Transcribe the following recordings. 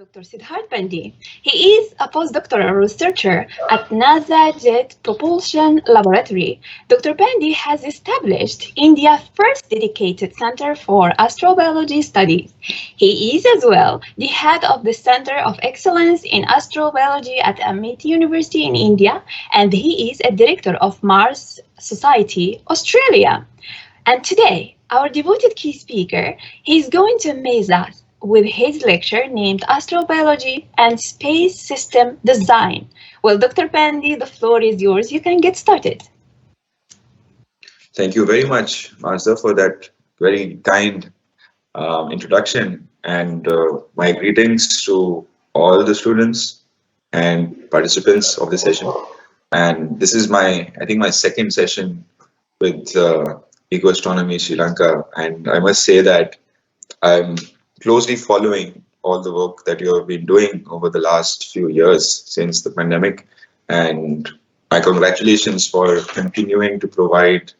Dr. Siddharth Pandey. He is a postdoctoral researcher at NASA Jet Propulsion Laboratory. Dr. Pandey has established India's first dedicated center for astrobiology studies. He is as well the head of the Center of Excellence in Astrobiology at Amity University in India, and he is a director of Mars Society, Australia. And today, our devoted key speaker, he's going to amaze us with his lecture named Astrobiology and Space System Design. Well, Dr. Pandey, the floor is yours. You can get started. Thank you very much, Martha, for that very kind introduction, and my greetings to all the students and participants of the session. And this is I think my second session with Astronomy Sri Lanka, and I must say that I'm closely following all the work that you have been doing over the last few years since the pandemic, and my congratulations for continuing to provide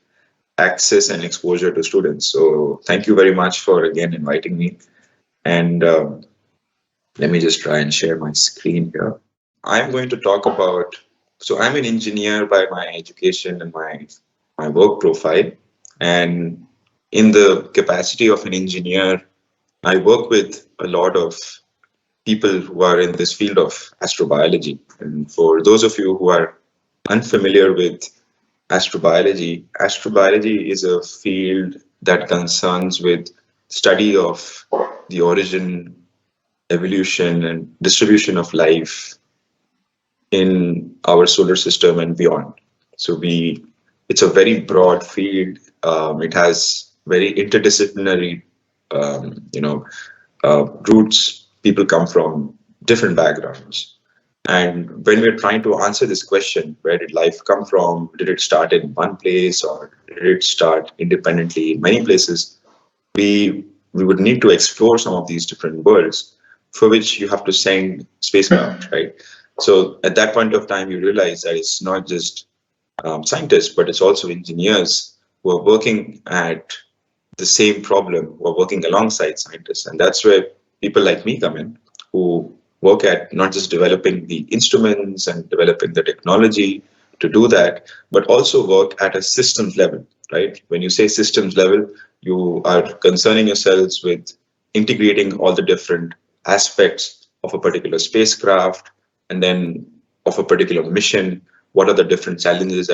access and exposure to students. So thank you very much for again inviting me. And let me just try and share my screen here. I'm going to talk about, so I'm an engineer by my education and my work profile. And in the capacity of an engineer, I work with a lot of people who are in this field of astrobiology. And for those of you who are unfamiliar with astrobiology, astrobiology is a field that concerns with study of the origin, evolution, and distribution of life in our solar system and beyond. So it's a very broad field. It has very interdisciplinary roots. People come from different backgrounds. And when we're trying to answer this question, where did life come from? Did it start in one place or did it start independently in many places? We would need to explore some of these different worlds, for which you have to send spacecraft, right? So at that point of time, you realize that it's not just scientists, but it's also engineers who are working at the same problem, who are working alongside scientists. And that's where people like me come in, who work at not just developing the instruments and developing the technology to do that, but also work at a systems level, right? When you say systems level, you are concerning yourselves with integrating all the different aspects of a particular spacecraft and then of a particular mission. What are the different challenges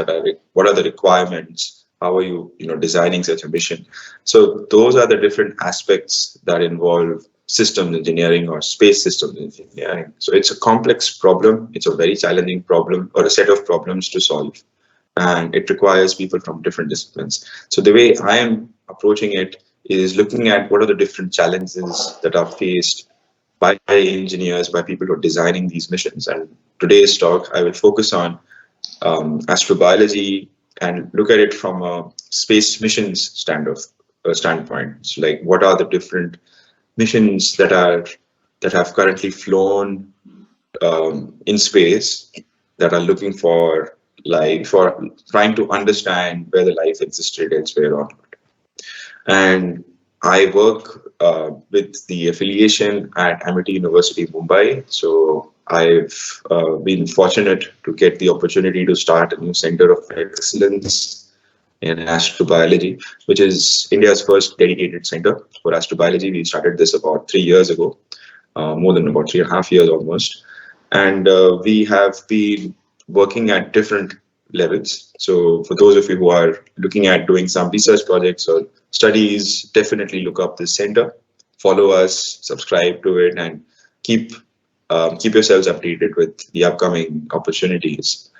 what are the requirements? How are you, designing such a mission? So those are the different aspects that involve systems engineering or space systems engineering. So it's a complex problem. It's a very challenging problem or a set of problems to solve. And it requires people from different disciplines. So the way I am approaching it is looking at what are the different challenges that are faced by engineers, by people who are designing these missions. And today's talk, I will focus on astrobiology and look at it from a space missions standpoint. So like, what are the different missions that have currently flown in space that are looking for life or trying to understand whether life existed elsewhere or not. And I work with the affiliation at Amity University Mumbai. So I've been fortunate to get the opportunity to start a new center of excellence in astrobiology, which is India's first dedicated center for astrobiology. We started this about 3 years ago, more than about 3.5 years almost. And we have been working at different levels. So for those of you who are looking at doing some research projects or studies, definitely look up this center, follow us, subscribe to it, and keep yourselves updated with the upcoming opportunities.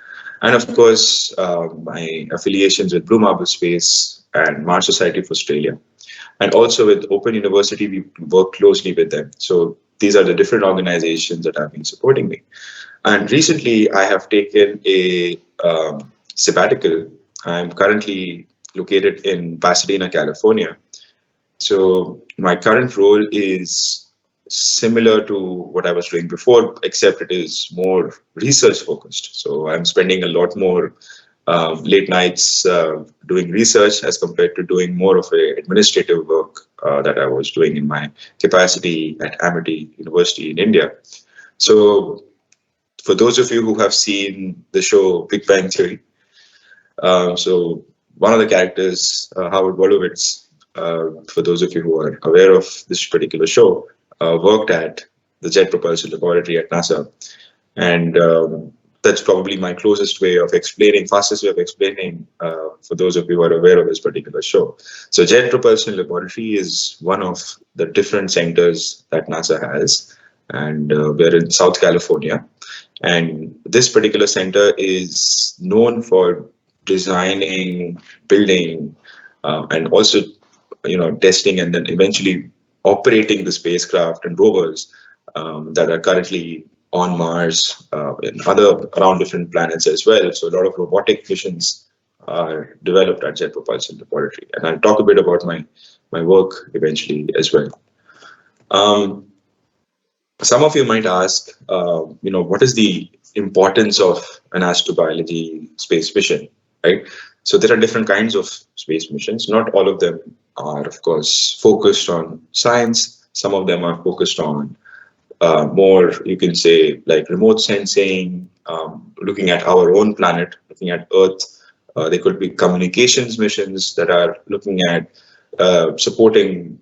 And of course, my affiliations with Blue Marble Space and Mars Society of Australia. And also with Open University, we work closely with them. So these are the different organizations that have been supporting me. And recently, I have taken a sabbatical. I'm currently located in Pasadena, California. So my current role is similar to what I was doing before, except it is more research focused. So I'm spending a lot more late nights doing research as compared to doing more of a administrative work that I was doing in my capacity at Amity University in India. So for those of you who have seen the show Big Bang Theory, so one of the characters, Howard Wolowitz, for those of you who are aware of this particular show, worked at the Jet Propulsion Laboratory at NASA. And that's probably my closest way of explaining, fastest way of explaining for those of you who are aware of this particular show. So Jet Propulsion Laboratory is one of the different centers that NASA has. And we're in South California. And this particular center is known for designing, building, and also, testing and then eventually operating the spacecraft and rovers that are currently on Mars and around different planets as well. So a lot of robotic missions are developed at Jet Propulsion Laboratory, and I'll talk a bit about my work eventually as well. Some of you might ask, what is the importance of an astrobiology space mission, right? So there are different kinds of space missions. Not all of them are, of course, focused on science. Some of them are focused on more, you can say, like remote sensing, looking at our own planet, looking at Earth. They could be communications missions that are looking at supporting,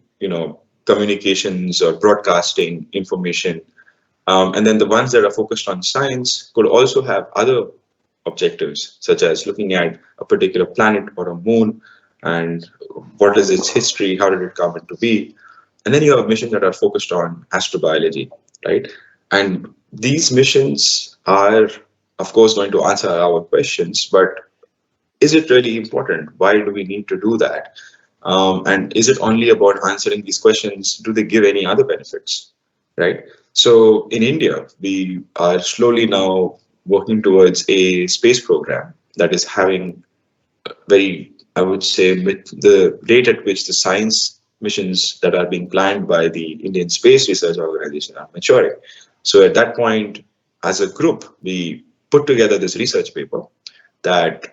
communications or broadcasting information. And then the ones that are focused on science could also have other objectives, such as looking at a particular planet or a moon and what is its history, how did it come into be. And then you have missions that are focused on astrobiology, right? And these missions are, of course, going to answer our questions, but is it really important? Why do we need to do that? And is it only about answering these questions? Do they give any other benefits, right? So in India, we are slowly now working towards a space program that is having very, I would say, with the rate at which the science missions that are being planned by the Indian Space Research Organization are maturing. So at that point, as a group, we put together this research paper that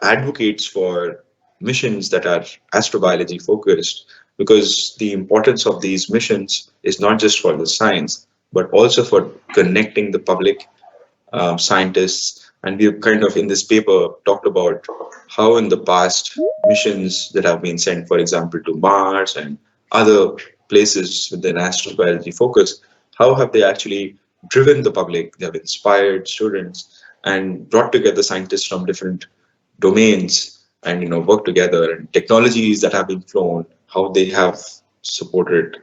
advocates for missions that are astrobiology focused, because the importance of these missions is not just for the science, but also for connecting the public, scientists. And we've kind of in this paper talked about how in the past missions that have been sent, for example, to Mars and other places with an astrobiology focus, how have they actually driven the public? They have inspired students and brought together scientists from different domains and work together, and technologies that have been flown, how they have supported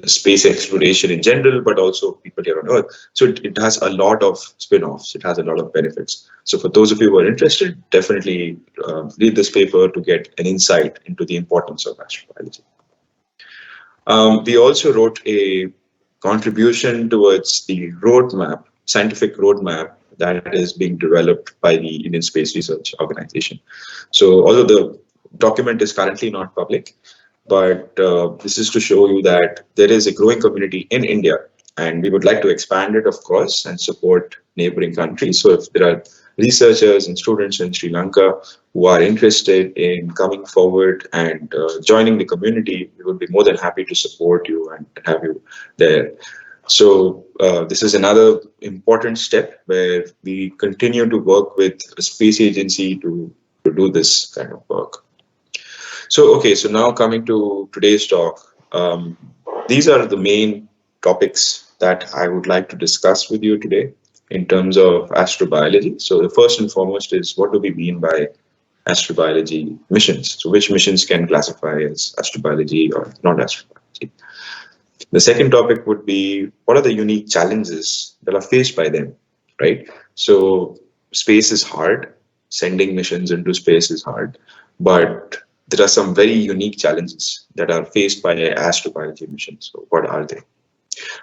space exploration in general, but also people here on Earth. So it has a lot of spin-offs. It has a lot of benefits. So for those of you who are interested, definitely read this paper to get an insight into the importance of astrobiology. We also wrote a contribution towards the roadmap, scientific roadmap that is being developed by the Indian Space Research Organization. So although the document is currently not public, but this is to show you that there is a growing community in India, and we would like to expand it, of course, and support neighboring countries. So if there are researchers and students in Sri Lanka who are interested in coming forward and joining the community, we would be more than happy to support you and have you there. So this is another important step where we continue to work with a space agency to do this kind of work. So, okay, so now coming to today's talk, these are the main topics that I would like to discuss with you today in terms of astrobiology. So the first and foremost is, what do we mean by astrobiology missions? So which missions can classify as astrobiology or not astrobiology? The second topic would be, what are the unique challenges that are faced by them, right? So space is hard. Sending missions into space is hard, but there are some very unique challenges that are faced by astrobiology missions. So what are they?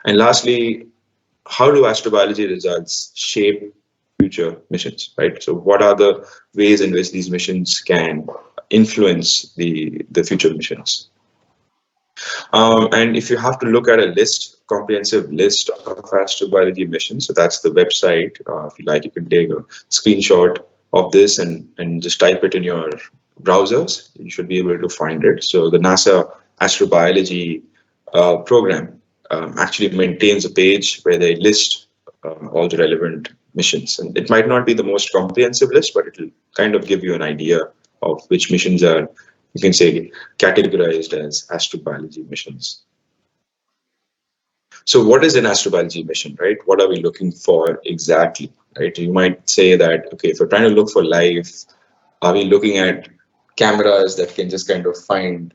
And lastly, how do astrobiology results shape future missions, right? So what are the ways in which these missions can influence the future missions? And if you have to look at a list, comprehensive list of astrobiology missions, so that's the website. If you like, you can take a screenshot of this and just type it in your browsers, you should be able to find it. So the NASA Astrobiology program actually maintains a page where they list all the relevant missions. And it might not be the most comprehensive list, but it will kind of give you an idea of which missions are, you can say, categorized as astrobiology missions. So what is an astrobiology mission, right? What are we looking for exactly, right? You might say that, okay, if we're trying to look for life, are we looking at cameras that can just kind of find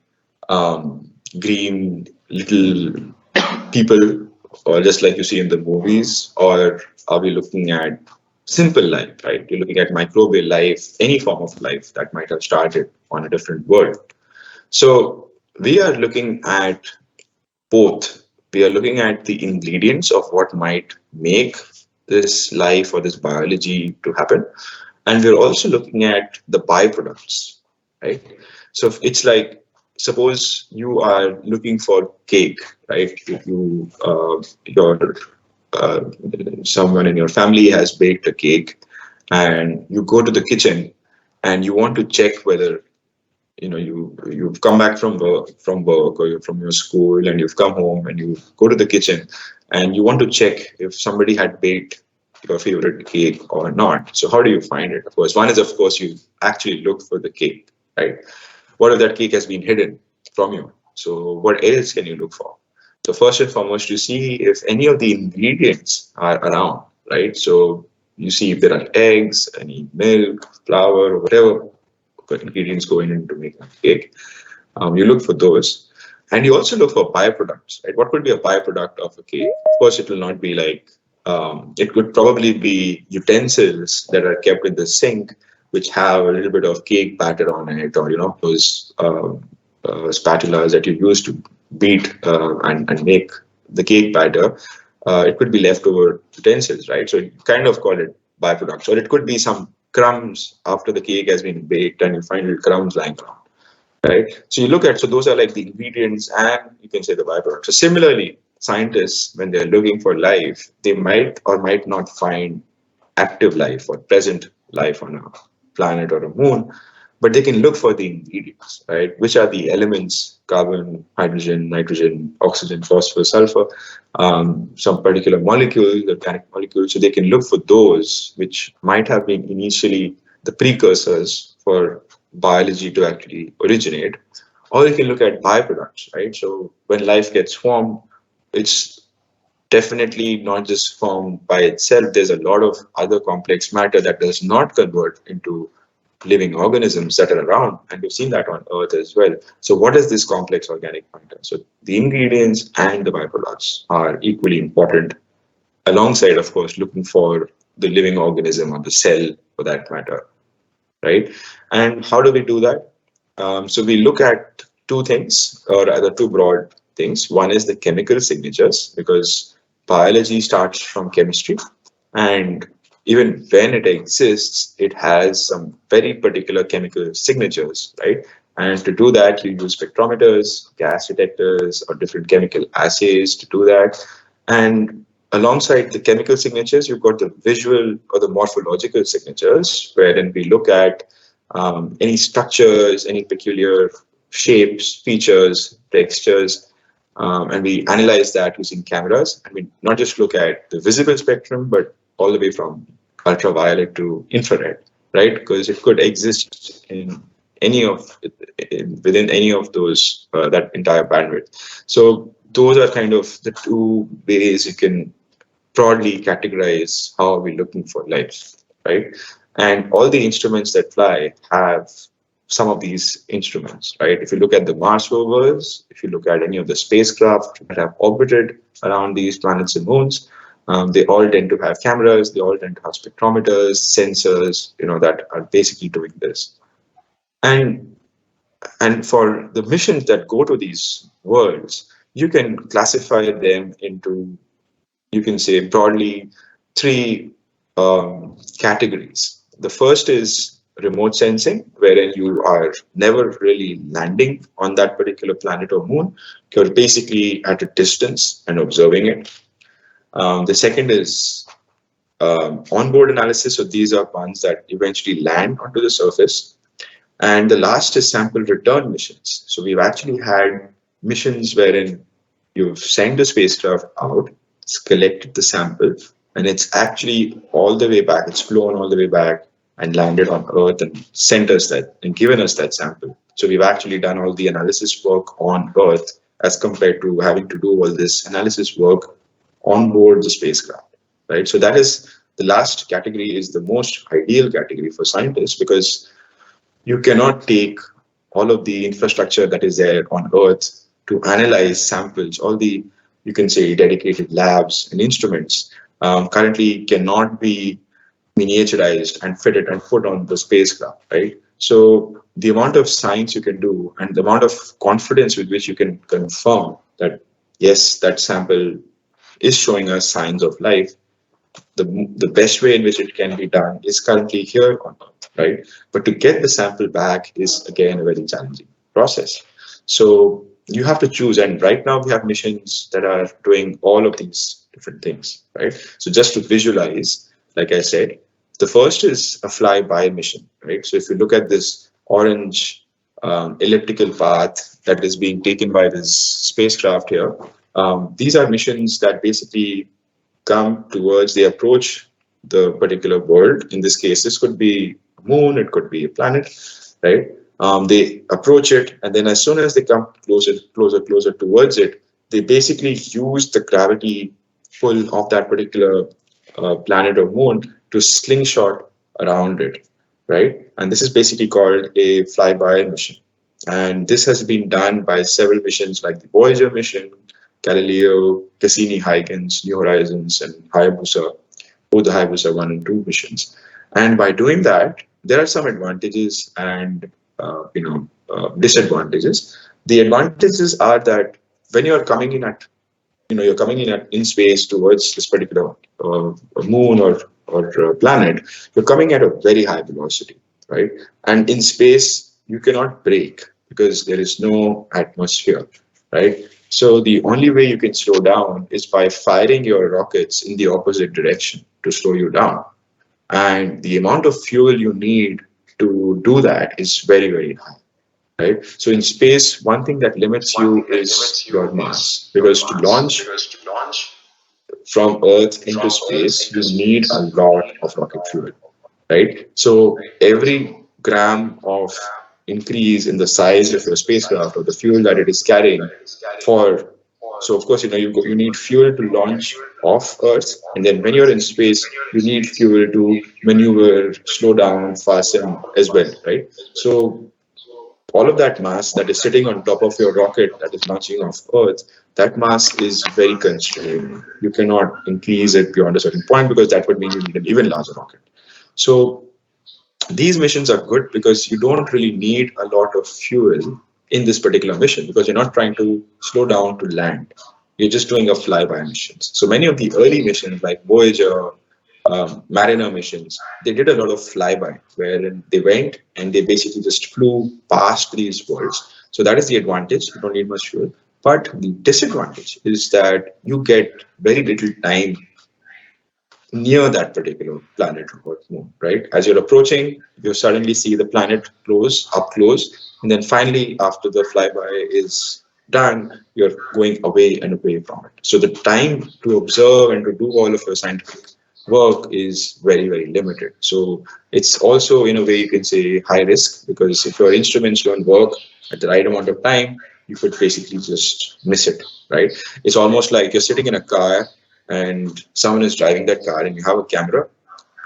green little people, or just like you see in the movies? Or are we looking at simple life, right? You're looking at microbial life, any form of life that might have started on a different world. So we are looking at both. We are looking at the ingredients of what might make this life or this biology to happen. And we're also looking at the byproducts, right? So it's like, suppose you are looking for cake, right? If you, uh, someone in your family has baked a cake, and you go to the kitchen and you want to check whether you've come back from work or you're from your school, and you've come home and you go to the kitchen and you want to check if somebody had baked your favorite cake or not. So how do you find it? Of course, one is, of course, you actually look for the cake, right? What if that cake has been hidden from you? So what else can you look for? So first and foremost, you see if any of the ingredients are around, right? So you see if there are eggs, any milk, flour, whatever ingredients going into making a cake. You look for those. And you also look for byproducts, right? What could be a byproduct of a cake? Of course, it will not be like, it could probably be utensils that are kept in the sink, which have a little bit of cake batter on it, or, those spatulas that you use to beat and make the cake batter. It could be leftover utensils, right? So you kind of call it byproducts. Or it could be some crumbs after the cake has been baked and you find little crumbs lying around, right? So you look at, so those are like the ingredients and you can say the byproducts. So similarly, scientists, when they're looking for life, they might or might not find active life or present life on a planet or a moon, but they can look for the ingredients, right? Which are the elements: carbon, hydrogen, nitrogen, oxygen, phosphorus, sulfur, some particular molecules, organic molecules. So they can look for those which might have been initially the precursors for biology to actually originate. Or you can look at byproducts, right? So when life gets formed, it's definitely not just formed by itself. There's a lot of other complex matter that does not convert into living organisms that are around, and we've seen that on Earth as well. So what is this complex organic matter? So the ingredients and the byproducts are equally important, alongside, of course, looking for the living organism or the cell for that matter, right? And how do we do that? So we look at two things, or rather two broad things. One is the chemical signatures, because biology starts from chemistry, and even when it exists, it has some very particular chemical signatures, right? And to do that, you use spectrometers, gas detectors, or different chemical assays to do that. And alongside the chemical signatures, you've got the visual or the morphological signatures, wherein we look at any structures, any peculiar shapes, features, textures, and we analyze that using cameras. And we not just look at the visible spectrum, but all the way from ultraviolet to infrared, right? Because it could exist in within any of those, that entire bandwidth. So those are kind of the two ways you can broadly categorize how are we looking for life, right? And all the instruments that fly have some of these instruments, right? If you look at the Mars rovers, if you look at any of the spacecraft that have orbited around these planets and moons, they all tend to have cameras, they all tend to have spectrometers, sensors, that are basically doing this. And for the missions that go to these worlds, you can classify them into, you can say broadly, three categories. The first is remote sensing, wherein you are never really landing on that particular planet or moon. You're basically at a distance and observing it. The second is onboard analysis. So these are ones that eventually land onto the surface. And the last is sample return missions. So we've actually had missions wherein you've sent the spacecraft out, it's collected the sample, and it's actually all the way back, it's flown all the way back and landed on Earth and sent us that and given us that sample. So we've actually done all the analysis work on Earth as compared to having to do all this analysis work on board the spacecraft, right? So that is the last category is the most ideal category for scientists because you cannot take all of the infrastructure that is there on Earth to analyze samples, all the, you can say, dedicated labs and instruments currently cannot be miniaturized and fitted and put on the spacecraft, right? So the amount of science you can do and the amount of confidence with which you can confirm that, yes, that sample is showing us signs of life, the best way in which it can be done is currently here on Earth, right? But to get the sample back is again a very challenging process. So you have to choose, and right now we have missions that are doing all of these different things, right? So just to visualize, like I said, the first is a flyby mission, right? So if you look at this orange elliptical path that is being taken by this spacecraft here, these are missions that basically come towards, they approach the particular world. In this case, this could be a moon, it could be a planet, right? They approach it, and then as soon as they come closer towards it, they basically use the gravity pull of that particular planet or moon to slingshot around it, right? And this is basically called a flyby mission. And this has been done by several missions like the Voyager mission, Galileo, Cassini-Huygens, New Horizons, and Hayabusa, both the Hayabusa 1 and 2 missions. And by doing that, there are some advantages and disadvantages. The advantages are that when you're coming in at, you're coming in space towards this particular moon or planet, you're coming at a very high velocity, right? And in space, you cannot brake because there is no atmosphere, right? So the only way you can slow down is by firing your rockets in the opposite direction to slow you down. And the amount of fuel you need to do that is very, very high, right? So in space, one thing that limits you is your mass, because to launch from Earth into space, you need a lot of rocket fuel, right? So every gram of increase in the size of your spacecraft or the fuel that it is carrying for, so of course, you need fuel to launch off Earth, and then when you're in space, you need fuel to maneuver, slow down, fasten as well, right? So all of that mass that is sitting on top of your rocket that is launching off Earth, that mass is very constrained. You cannot increase it beyond a certain point because that would mean you need an even larger rocket. So these missions are good because you don't really need a lot of fuel in this particular mission because you're not trying to slow down to land. You're just doing a flyby missions. So many of the early missions like Voyager, Mariner missions, they did a lot of flyby wherein they went and they basically just flew past these worlds. So that is the advantage. You don't need much fuel. But the disadvantage is that you get very little time near that particular planet or moon, right? As you're approaching, you suddenly see the planet up close, and then finally, after the flyby is done, you're going away and away from it. So the time to observe and to do all of your scientific work is very, very limited. So it's also, in a way, you can say high risk, because if your instruments don't work at the right amount of time, you could basically just miss it, right? It's almost like you're sitting in a car and someone is driving that car and you have a camera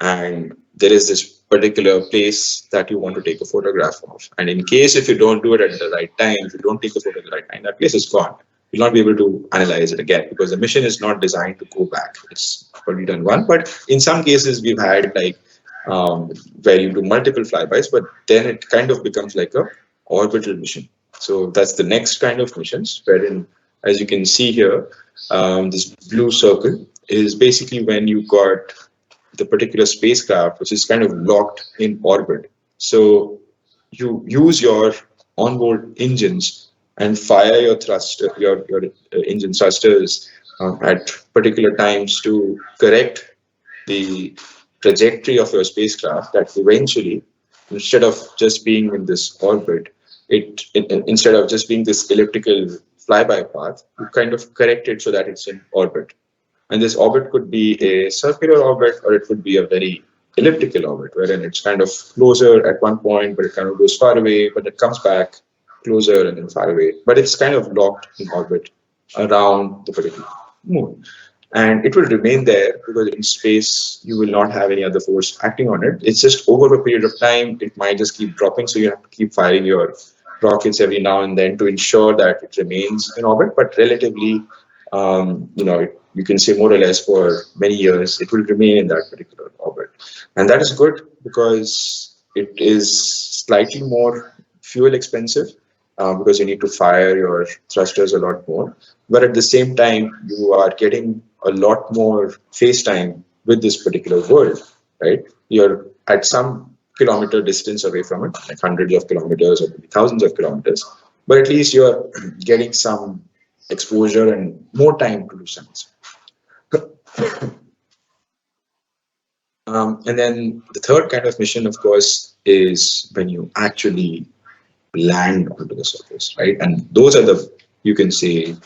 and there is this particular place that you want to take a photograph of. And in case if you don't do it at the right time, if you don't take the photo at the right time, that place is gone. You'll not be able to analyze it again because the mission is not designed to go back. It's already done one. But in some cases, we've had like where you do multiple flybys, but then it kind of becomes like a orbital mission. So that's the next kind of missions, wherein, as you can see here, this blue circle is basically when you got the particular spacecraft, which is kind of locked in orbit. So you use your onboard engines and fire your engine thrusters at particular times to correct the trajectory of your spacecraft, that eventually, instead of just being in this orbit, instead of just being this elliptical flyby path, you kind of correct it so that it's in orbit. And this orbit could be a circular orbit, or it could be a very elliptical orbit, wherein it's kind of closer at one point, but it kind of goes far away, but it comes back closer and then far away. But it's kind of locked in orbit around the particular moon. And it will remain there because in space, you will not have any other force acting on it. It's just over a period of time, it might just keep dropping. So you have to keep firing your rockets every now and then to ensure that it remains in orbit. But relatively, you can say more or less for many years, it will remain in that particular orbit. And that is good because it is slightly more fuel expensive because you need to fire your thrusters a lot more. But at the same time, you are getting a lot more face time with this particular world, right? You're at some kilometer distance away from it, like hundreds of kilometers or maybe thousands of kilometers, but at least you're getting some exposure and more time to do science. And then the third kind of mission, of course, is when you actually land onto the surface, right? And those are you can say,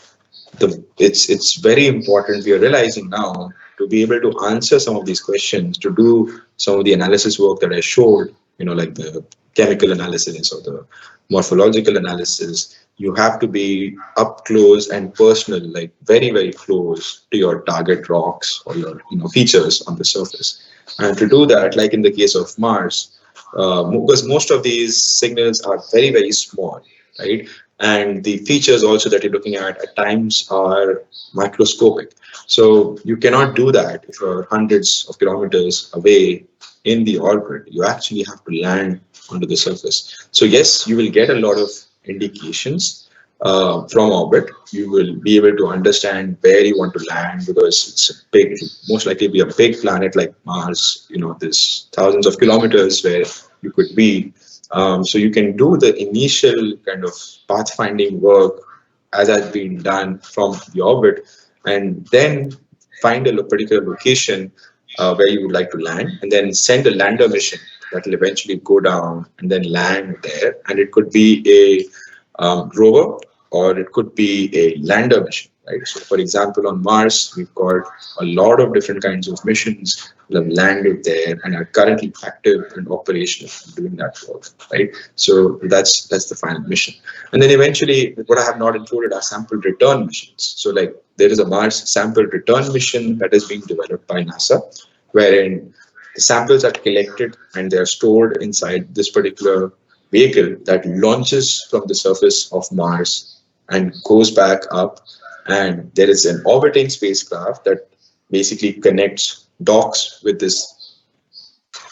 it's very important. We are realizing now to be able to answer some of these questions, to do some of the analysis work that I showed, like the chemical analysis or the morphological analysis, you have to be up close and personal, like very, very close to your target rocks or your features on the surface. And to do that, like in the case of Mars, because most of these signals are very, very small, right? And the features also that you're looking at times are microscopic. So you cannot do that if you're hundreds of kilometers away in the orbit. You actually have to land onto the surface. So yes, you will get a lot of indications from orbit. You will be able to understand where you want to land because it's a big, most likely be a big planet like Mars. There's thousands of kilometers where you could be. So you can do the initial kind of pathfinding work as has been done from the orbit, and then find a particular location where you would like to land, and then send a lander mission that will eventually go down and then land there. And it could be a rover or it could be a lander mission, right? So for example, on Mars, we've got a lot of different kinds of missions that have landed there and are currently active and operational doing that work, right? So that's the final mission. And then eventually, what I have not included are sample return missions. So like there is a Mars sample return mission that is being developed by NASA, wherein the samples are collected and they are stored inside this particular vehicle that launches from the surface of Mars and goes back up. And there is an orbiting spacecraft that basically docks with this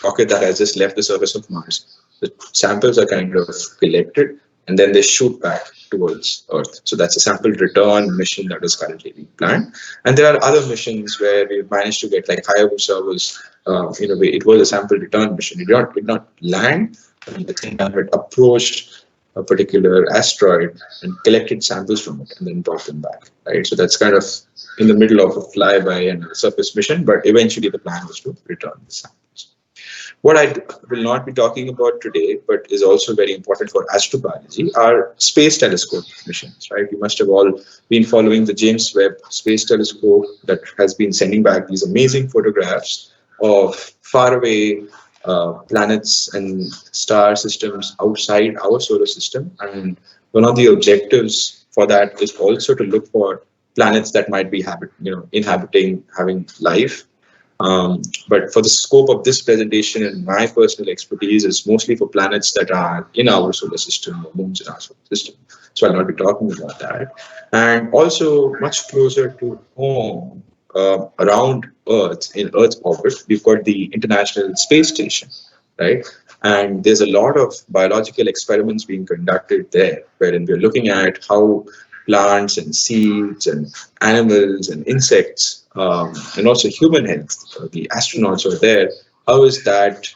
rocket that has just left the surface of Mars. The samples are kind of collected and then they shoot back towards Earth. So that's a sample return mission that is currently being planned. And there are other missions where we managed to get, like Hayabusa was, it was a sample return mission. It did not land, but at the same time it approached a particular asteroid and collected samples from it and then brought them back, right? So that's kind of in the middle of a flyby and a surface mission, but eventually the plan was to return the samples. What I will not be talking about today, but is also very important for astrobiology, are space telescope missions, right? You must have all been following the James Webb Space Telescope that has been sending back these amazing photographs of faraway planets and star systems outside our solar system. And one of the objectives for that is also to look for planets that might be having life. But for the scope of this presentation and my personal expertise is mostly for planets that are in our solar system or moons in our solar system. So I'll not be talking about that. And also much closer to home, around Earth, in Earth's orbit, we've got the International Space Station, right? And there's a lot of biological experiments being conducted there, wherein we're looking at how plants and seeds and animals and insects and also human health, the astronauts are there. How is that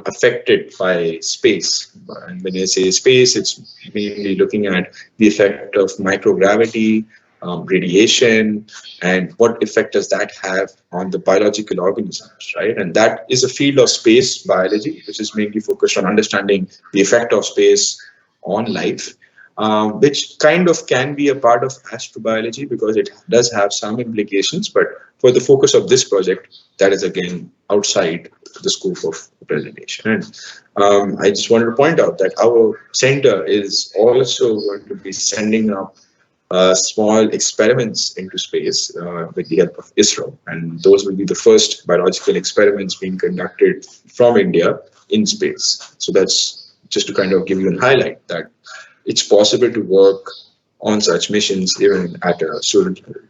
affected by space? And when you say space, it's mainly looking at the effect of microgravity, radiation, and what effect does that have on the biological organisms, right? And that is a field of space biology, which is mainly focused on understanding the effect of space on life, which kind of can be a part of astrobiology because it does have some implications. But for the focus of this project, that is again outside the scope of the presentation. And I just wanted to point out that our center is also going to be sending up small experiments into space with the help of ISRO. And those will be the first biological experiments being conducted from India in space. So that's just to kind of give you a highlight that it's possible to work on such missions even at a student level.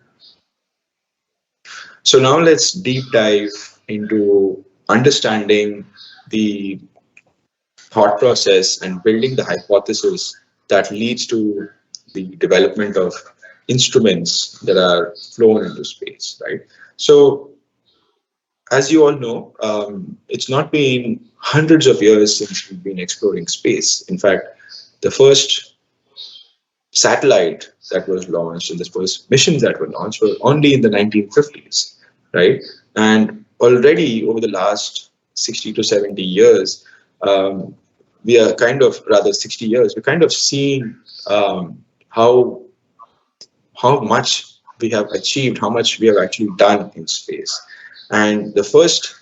So now let's deep dive into understanding the thought process and building the hypothesis that leads to the development of instruments that are flown into space, right? So as you all know, it's not been hundreds of years since we've been exploring space. In fact, the first satellite that was launched and the first missions that were launched were only in the 1950s, right? And already over the last 60 to 70 years, we are kind of, rather 60 years, we're kind of seeing how much we have achieved, how much we have actually done in space. And the first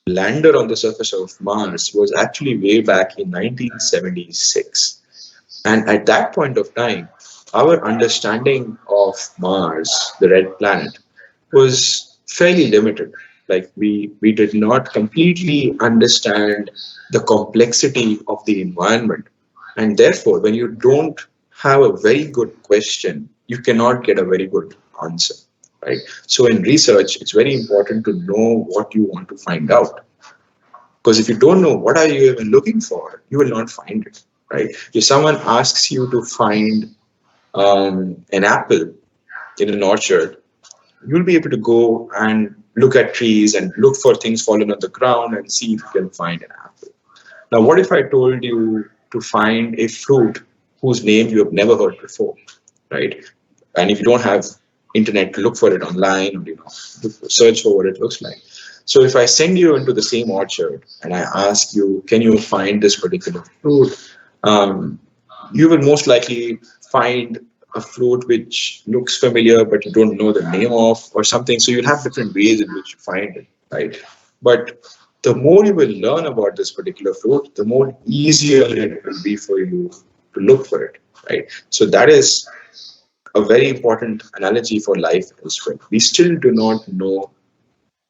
lander on the surface of Mars was actually way back in 1976. And at that point of time, our understanding of Mars, the red planet, was fairly limited. Like we did not completely understand the complexity of the environment. And therefore, when you don't have a very good question, you cannot get a very good answer, right? So in research, it's very important to know what you want to find out. Because if you don't know what are you even looking for, you will not find it, right? If someone asks you to find an apple in an orchard, you'll be able to go and look at trees and look for things fallen on the ground and see if you can find an apple. Now, what if I told you to find a fruit whose name you have never heard before, right? And if you don't have internet to look for it online, or search for what it looks like. So if I send you into the same orchard and I ask you, can you find this particular fruit? You will most likely find a fruit which looks familiar, but you don't know the name of or something. So you'll have different ways in which you find it, right? But the more you will learn about this particular fruit, the more easier it will be for you to look for it, right? So that is a very important analogy for life as well. We still do not know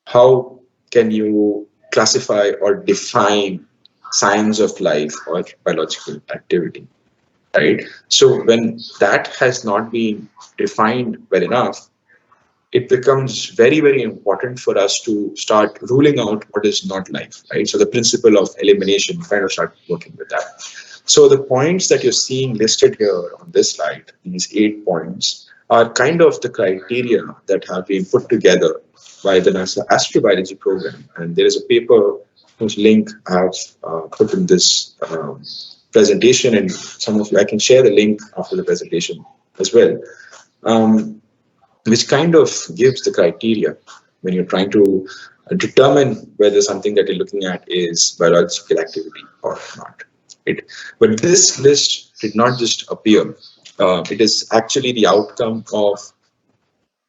how can you classify or define signs of life or biological activity, right? So when that has not been defined well enough, it becomes very, very important for us to start ruling out what is not life, right? So the principle of elimination, kind of start working with that. So the points that you're seeing listed here on this slide, these 8 points, are kind of the criteria that have been put together by the NASA Astrobiology program. And there is a paper whose link I have put in this presentation, and some of you, I can share the link after the presentation as well, which kind of gives the criteria when you're trying to determine whether something that you're looking at is biological activity or not. But this list did not just appear. It is actually the outcome of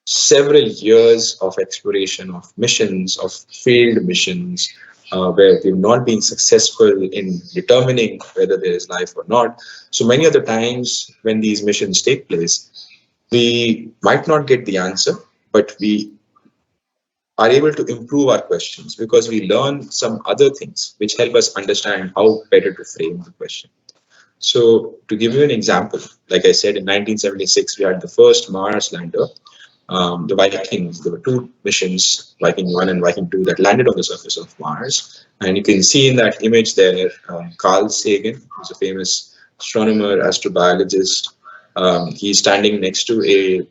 several years of exploration of missions, of failed missions, where we've not been successful in determining whether there is life or not. So many of the times when these missions take place, we might not get the answer, but we are able to improve our questions because we learn some other things which help us understand how better to frame the question. So to give you an example, like I said, in 1976, we had the first Mars lander, the Vikings. There were 2 missions, Viking 1 and Viking 2, that landed on the surface of Mars. And you can see in that image there, Carl Sagan, who's a famous astronomer, astrobiologist. He's standing next to a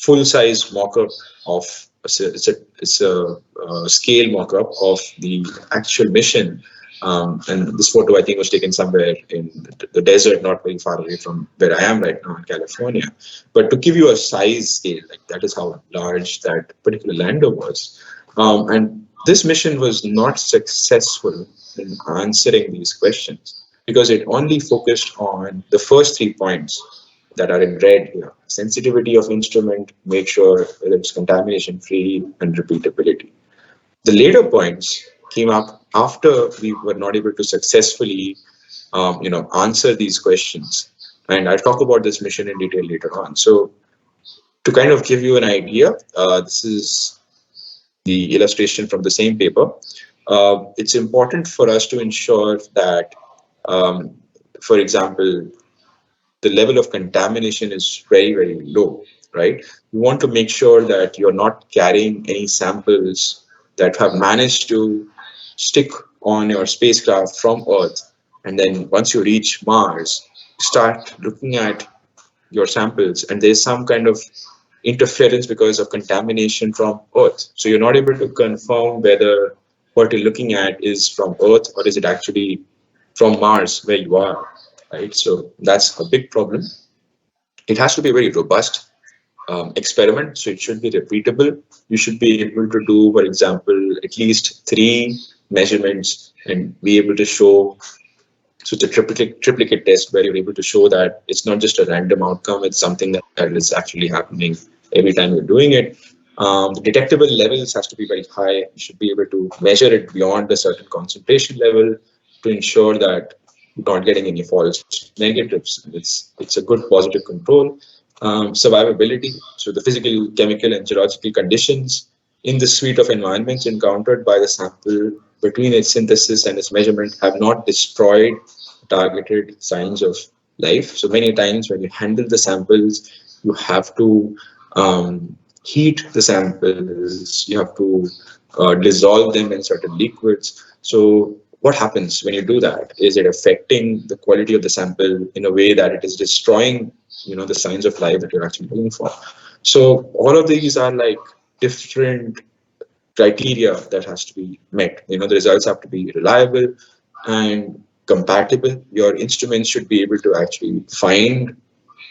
full-size mock-up of, it's a scale mock-up of the actual mission And this photo, I think, was taken somewhere in the desert, not very far away from where I am right now in California. But to give you a size scale, like that is how large that particular lander was. And this mission was not successful in answering these questions because it only focused on the first 3 points that are in red here. Sensitivity of instrument, make sure that it's contamination free, and repeatability. The later points came up after we were not able to successfully, answer these questions. And I'll talk about this mission in detail later on. So to kind of give you an idea, this is the illustration from the same paper. It's important for us to ensure that, um, for example, the level of contamination is very, very low, right? You want to make sure that you're not carrying any samples that have managed to stick on your spacecraft from Earth. And then once you reach Mars, start looking at your samples, and there's some kind of interference because of contamination from Earth. So you're not able to confirm whether what you're looking at is from Earth or is it actually from Mars where you are, right? So that's a big problem. It has to be a very robust experiment, so it should be repeatable. You should be able to do, for example, at least 3 measurements and be able to show. So it's a triplicate test where you're able to show that it's not just a random outcome, it's something that is actually happening every time you're doing it. The detectable levels has to be very high. You should be able to measure it beyond a certain concentration level to ensure that you're not getting any false negatives. It's a good positive control. Survivability, so the physical, chemical, and geological conditions in the suite of environments encountered by the sample between its synthesis and its measurement have not destroyed targeted signs of life. So many times when you handle the samples, you have to heat the samples, you have to dissolve them in certain liquids. So what happens when you do that? Is it affecting the quality of the sample in a way that it is destroying, the signs of life that you're actually looking for? So all of these are like different criteria that has to be met. The results have to be reliable and compatible. Your instruments should be able to actually find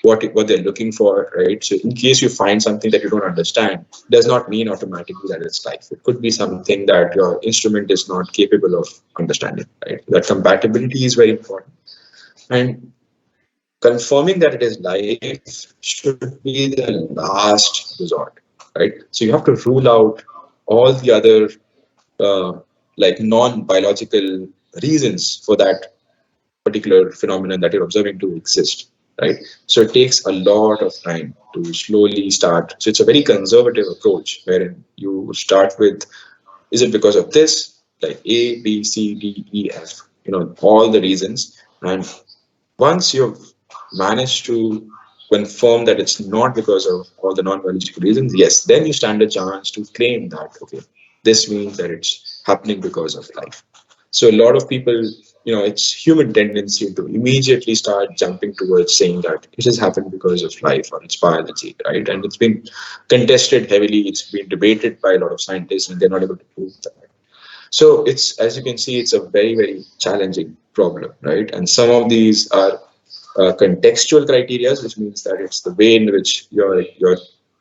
what they're looking for, right? So in case you find something that you don't understand, does not mean automatically that it's life. It could be something that your instrument is not capable of understanding, right? That compatibility is very important. And confirming that it is life should be the last resort, right? So you have to rule out all the other like non-biological reasons for that particular phenomenon that you're observing to exist, right? So it takes a lot of time to slowly start. So it's a very conservative approach wherein you start with, is it because of this? Like A, B, C, D, E, F, all the reasons. And once you've managed to confirm that it's not because of all the non-biological reasons, yes, then you stand a chance to claim that, okay, this means that it's happening because of life. So a lot of people, it's human tendency to immediately start jumping towards saying that it has happened because of life or it's biology, right? And it's been contested heavily. It's been debated by a lot of scientists and they're not able to prove that. So it's, as you can see, it's a very, very challenging problem, right? And some of these are contextual criteria, which means that it's the way in which your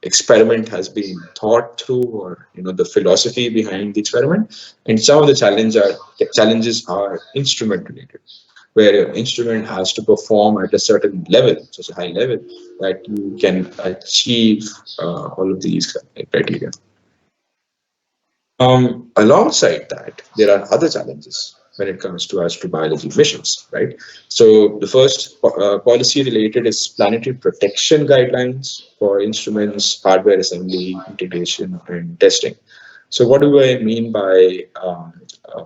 experiment has been thought through, or the philosophy behind the experiment. And some of the challenges are instrument related, where your instrument has to perform at a certain level, such a high level, that you can achieve all of these criteria. Alongside that, there are other challenges when it comes to astrobiology missions, right? So the first policy related is planetary protection guidelines for instruments, hardware assembly, integration, and testing. So what do I mean by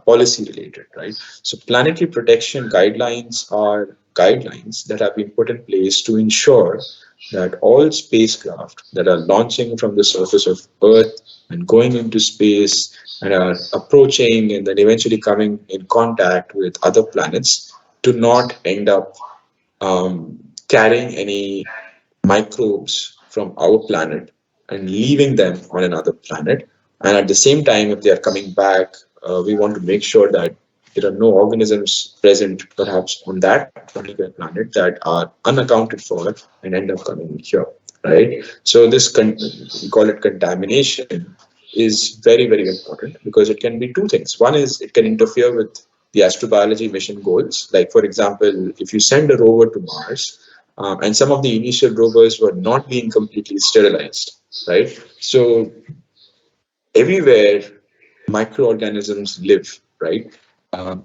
policy related, right? So planetary protection guidelines are guidelines that have been put in place to ensure that all spacecraft that are launching from the surface of Earth and going into space and are approaching and then eventually coming in contact with other planets do not end up carrying any microbes from our planet and leaving them on another planet. And at the same time, if they are coming back, we want to make sure that there are no organisms present perhaps on that particular planet that are unaccounted for and end up coming here, right? So this, we call it contamination, is very, very important because it can be two things. One is it can interfere with the astrobiology mission goals. Like, for example, if you send a rover to Mars, and some of the initial rovers were not being completely sterilized, right? So everywhere microorganisms live, right?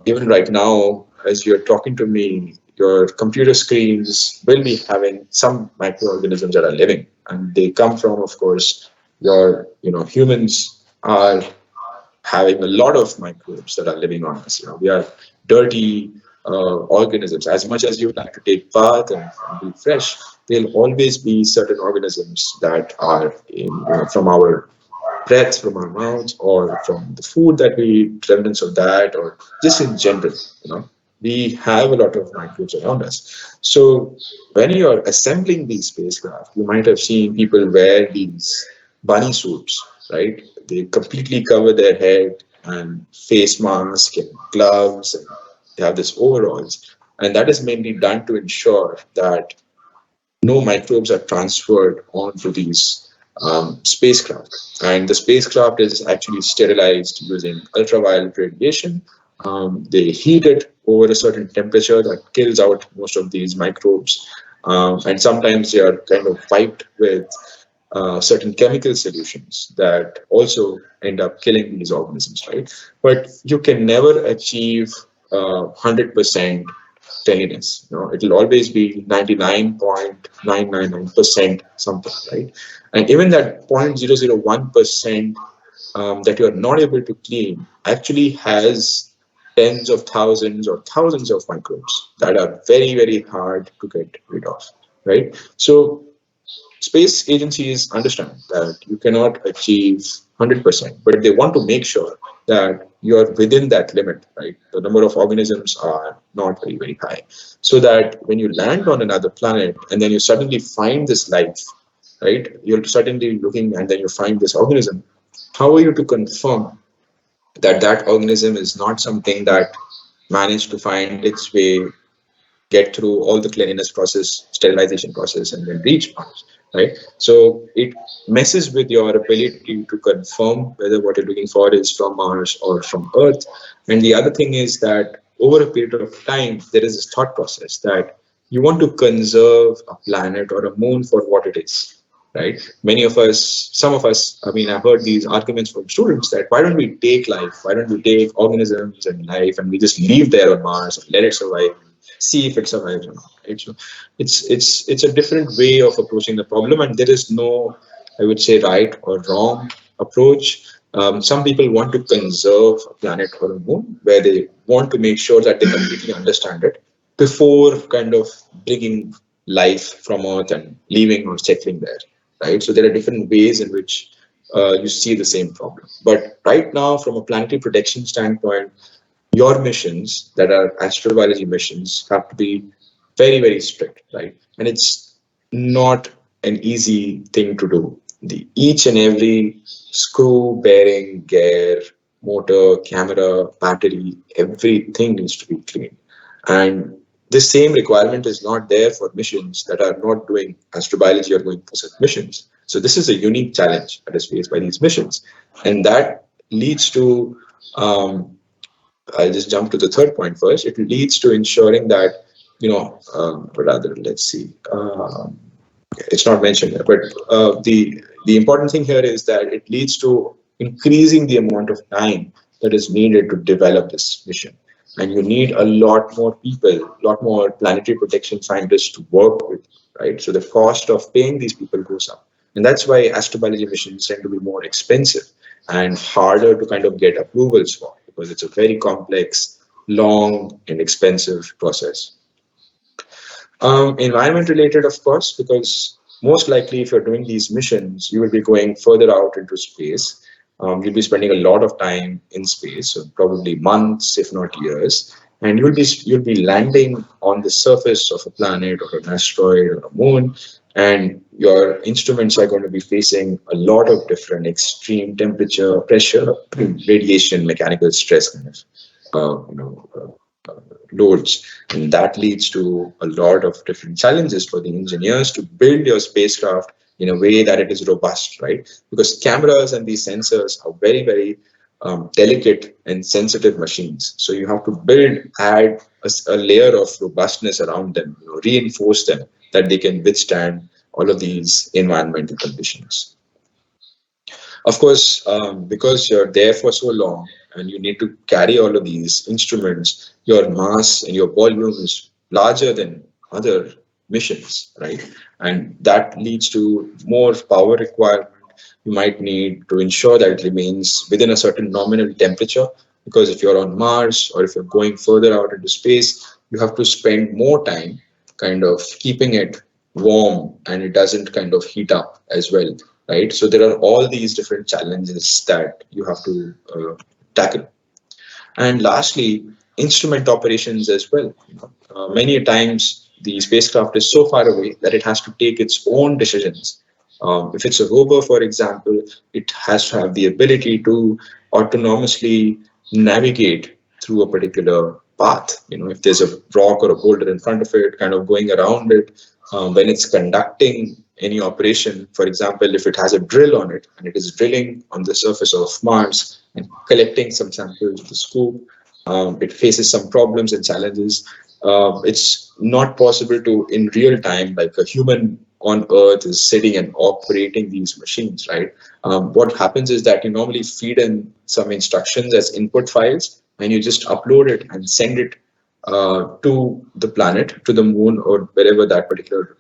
Even right now, as you're talking to me, your computer screens will be having some microorganisms that are living, and they come from, of course, humans are having a lot of microbes that are living on us. We are dirty organisms. As much as you would like to take bath and be fresh, there'll always be certain organisms that are from our breath, from our mouths, or from the food that we eat, remnants of that, or just in general. We have a lot of microbes around us. So when you're assembling these spacecraft, you might have seen people wear these bunny suits, right? They completely cover their head and face mask and gloves, and they have this overalls. And that is mainly done to ensure that no microbes are transferred onto these spacecraft. And the spacecraft is actually sterilized using ultraviolet radiation. They heat it over a certain temperature that kills out most of these microbes. And sometimes they are kind of wiped with certain chemical solutions that also end up killing these organisms, right? But you can never achieve 100% cleanliness. It will always be 99.999% something, right? And even that 0.001% that you are not able to clean actually has tens of thousands or thousands of microbes that are very, very hard to get rid of, right? So space agencies understand that you cannot achieve 100%, but they want to make sure that you are within that limit, right? The number of organisms are not very, very high. So that when you land on another planet and then you suddenly find this life, right? You're suddenly looking and then you find this organism. How are you to confirm that that organism is not something that managed to find its way, get through all the cleanliness process, sterilization process, and then reach Mars, right? So it messes with your ability to confirm whether what you're looking for is from Mars or from Earth. And the other thing is that over a period of time, there is this thought process that you want to conserve a planet or a moon for what it is, right? Many of us, some of us, I mean, I've heard these arguments from students that why don't we take life? Why don't we take organisms and life and we just leave there on Mars and let it survive? See if it survives or not. Right? So it's a different way of approaching the problem, and there is no, I would say, right or wrong approach. Some people want to conserve a planet or a moon, where they want to make sure that they completely understand it before kind of bringing life from Earth and leaving or settling there. Right. So there are different ways in which you see the same problem. But right now, from a planetary protection standpoint, your missions that are astrobiology missions have to be very, very strict, right? And it's not an easy thing to do. Each and every screw, bearing, gear, motor, camera, battery, everything needs to be clean. And the same requirement is not there for missions that are not doing astrobiology or going for such missions. So this is a unique challenge that is faced by these missions. And that leads to I'll just jump to the third point first. It leads to ensuring that, rather, let's see, it's not mentioned here, but the important thing here is that it leads to increasing the amount of time that is needed to develop this mission. And you need a lot more people, a lot more planetary protection scientists to work with, right? So the cost of paying these people goes up. And that's why astrobiology missions tend to be more expensive and harder to kind of get approvals for, because it's a very complex, long, and expensive process. Environment related, of course, because most likely if you're doing these missions, you will be going further out into space. You'll be spending a lot of time in space, so probably months, if not years, and you'll be landing on the surface of a planet or an asteroid or a moon, and your instruments are going to be facing a lot of different extreme temperature, pressure, radiation, mechanical stress kind of loads, and that leads to a lot of different challenges for the engineers to build your spacecraft in a way that it is robust, right? Because cameras and these sensors are very, very delicate and sensitive machines. So you have to add a layer of robustness around them, reinforce them that they can withstand all of these environmental conditions. Of course, because you're there for so long and you need to carry all of these instruments, your mass and your volume is larger than other missions, right? And that leads to more power requirement. You might need to ensure that it remains within a certain nominal temperature, because if you're on Mars or if you're going further out into space, you have to spend more time kind of keeping it warm and it doesn't kind of heat up as well, right? So there are all these different challenges that you have to tackle. And lastly, instrument operations as well. Many times the spacecraft is so far away that it has to take its own decisions. If it's a rover, for example, it has to have the ability to autonomously navigate through a particular path. If there's a rock or a boulder in front of it, kind of going around it, when it's conducting any operation, for example, if it has a drill on it and it is drilling on the surface of Mars and collecting some samples with the scoop, it faces some problems and challenges. It's not possible to, in real time, like a human on Earth is sitting and operating these machines, right? What happens is that you normally feed in some instructions as input files and you just upload it and send it to the planet, to the moon, or wherever that particular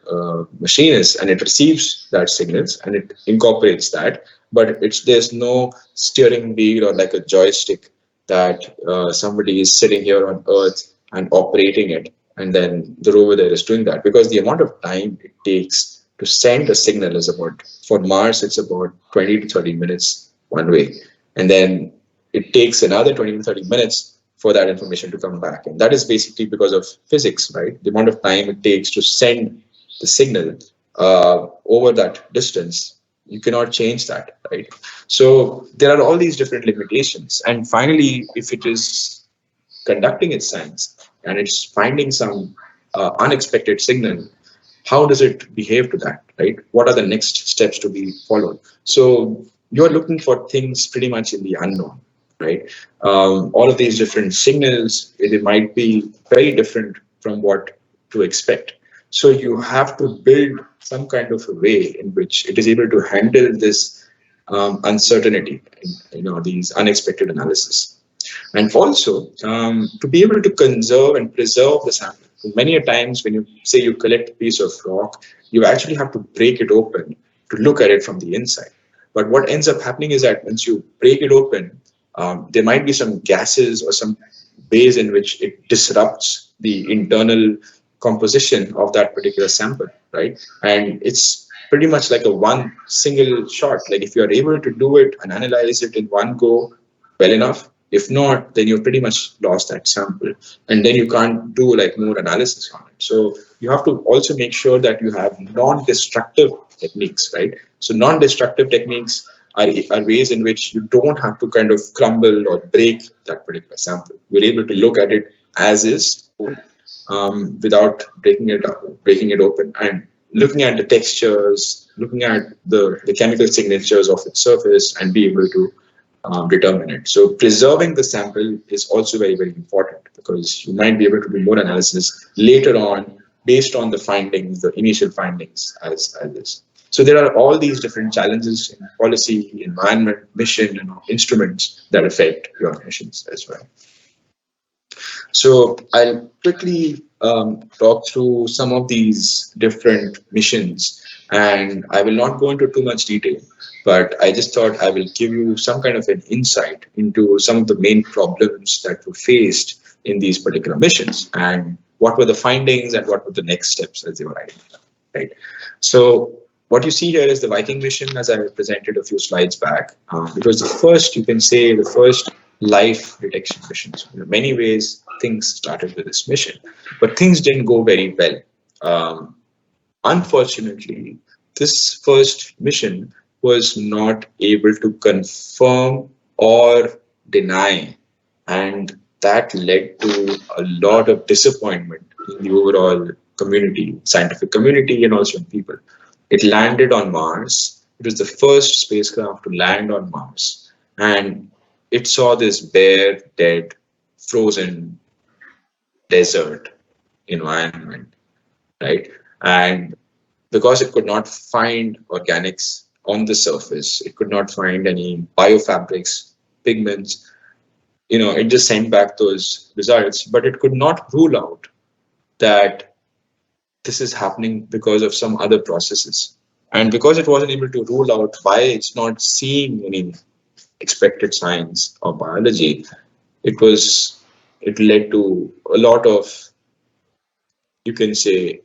machine is, and it receives that signals and it incorporates that. But there's no steering wheel or like a joystick that somebody is sitting here on Earth and operating it, and then the rover there is doing that, because the amount of time it takes to send a signal is about, for Mars, it's about 20 to 30 minutes one way, and then it takes another 20 to 30 minutes for that information to come back. And that is basically because of physics, right? The amount of time it takes to send the signal over that distance, you cannot change that, right? So there are all these different limitations. And finally, if it is conducting its science and it's finding some unexpected signal, how does it behave to that, right? What are the next steps to be followed? So you're looking for things pretty much in the unknown, right? All of these different signals, they might be very different from what to expect. So you have to build some kind of a way in which it is able to handle this uncertainty, these unexpected analysis. And also to be able to conserve and preserve the sample. Many a times when you say you collect a piece of rock, you actually have to break it open to look at it from the inside. But what ends up happening is that once you break it open, there might be some gases or some ways in which it disrupts the internal composition of that particular sample, right? And it's pretty much like a one single shot. Like if you're able to do it and analyze it in one go well enough, if not, then you've pretty much lost that sample. And then you can't do like more analysis on it. So you have to also make sure that you have non-destructive techniques, right? So non-destructive techniques are ways in which you don't have to kind of crumble or break that particular sample. You're able to look at it as is, without breaking it open, and looking at the textures, looking at the chemical signatures of its surface, and be able to determine it. So preserving the sample is also very, very important, because you might be able to do more analysis later on based on the findings, the initial findings as this. So there are all these different challenges in policy, environment, mission, and instruments that affect your missions as well. So I'll quickly talk through some of these different missions, and I will not go into too much detail, but I just thought I will give you some kind of an insight into some of the main problems that were faced in these particular missions, and what were the findings and what were the next steps as they were identified, right? So what you see here is the Viking mission, as I presented a few slides back. It was the first, you can say, the first life detection mission. So in many ways, things started with this mission, but things didn't go very well. Unfortunately, this first mission was not able to confirm or deny and that led to a lot of disappointment in the overall community, scientific community, and also in people. It landed on Mars. It was the first spacecraft to land on Mars. And it saw this bare, dead, frozen desert environment, right? And because it could not find organics on the surface, it could not find any biofabrics, pigments, it just sent back those results, but it could not rule out that this is happening because of some other processes. And because it wasn't able to rule out why it's not seeing any expected signs of biology, it led to a lot of, you can say,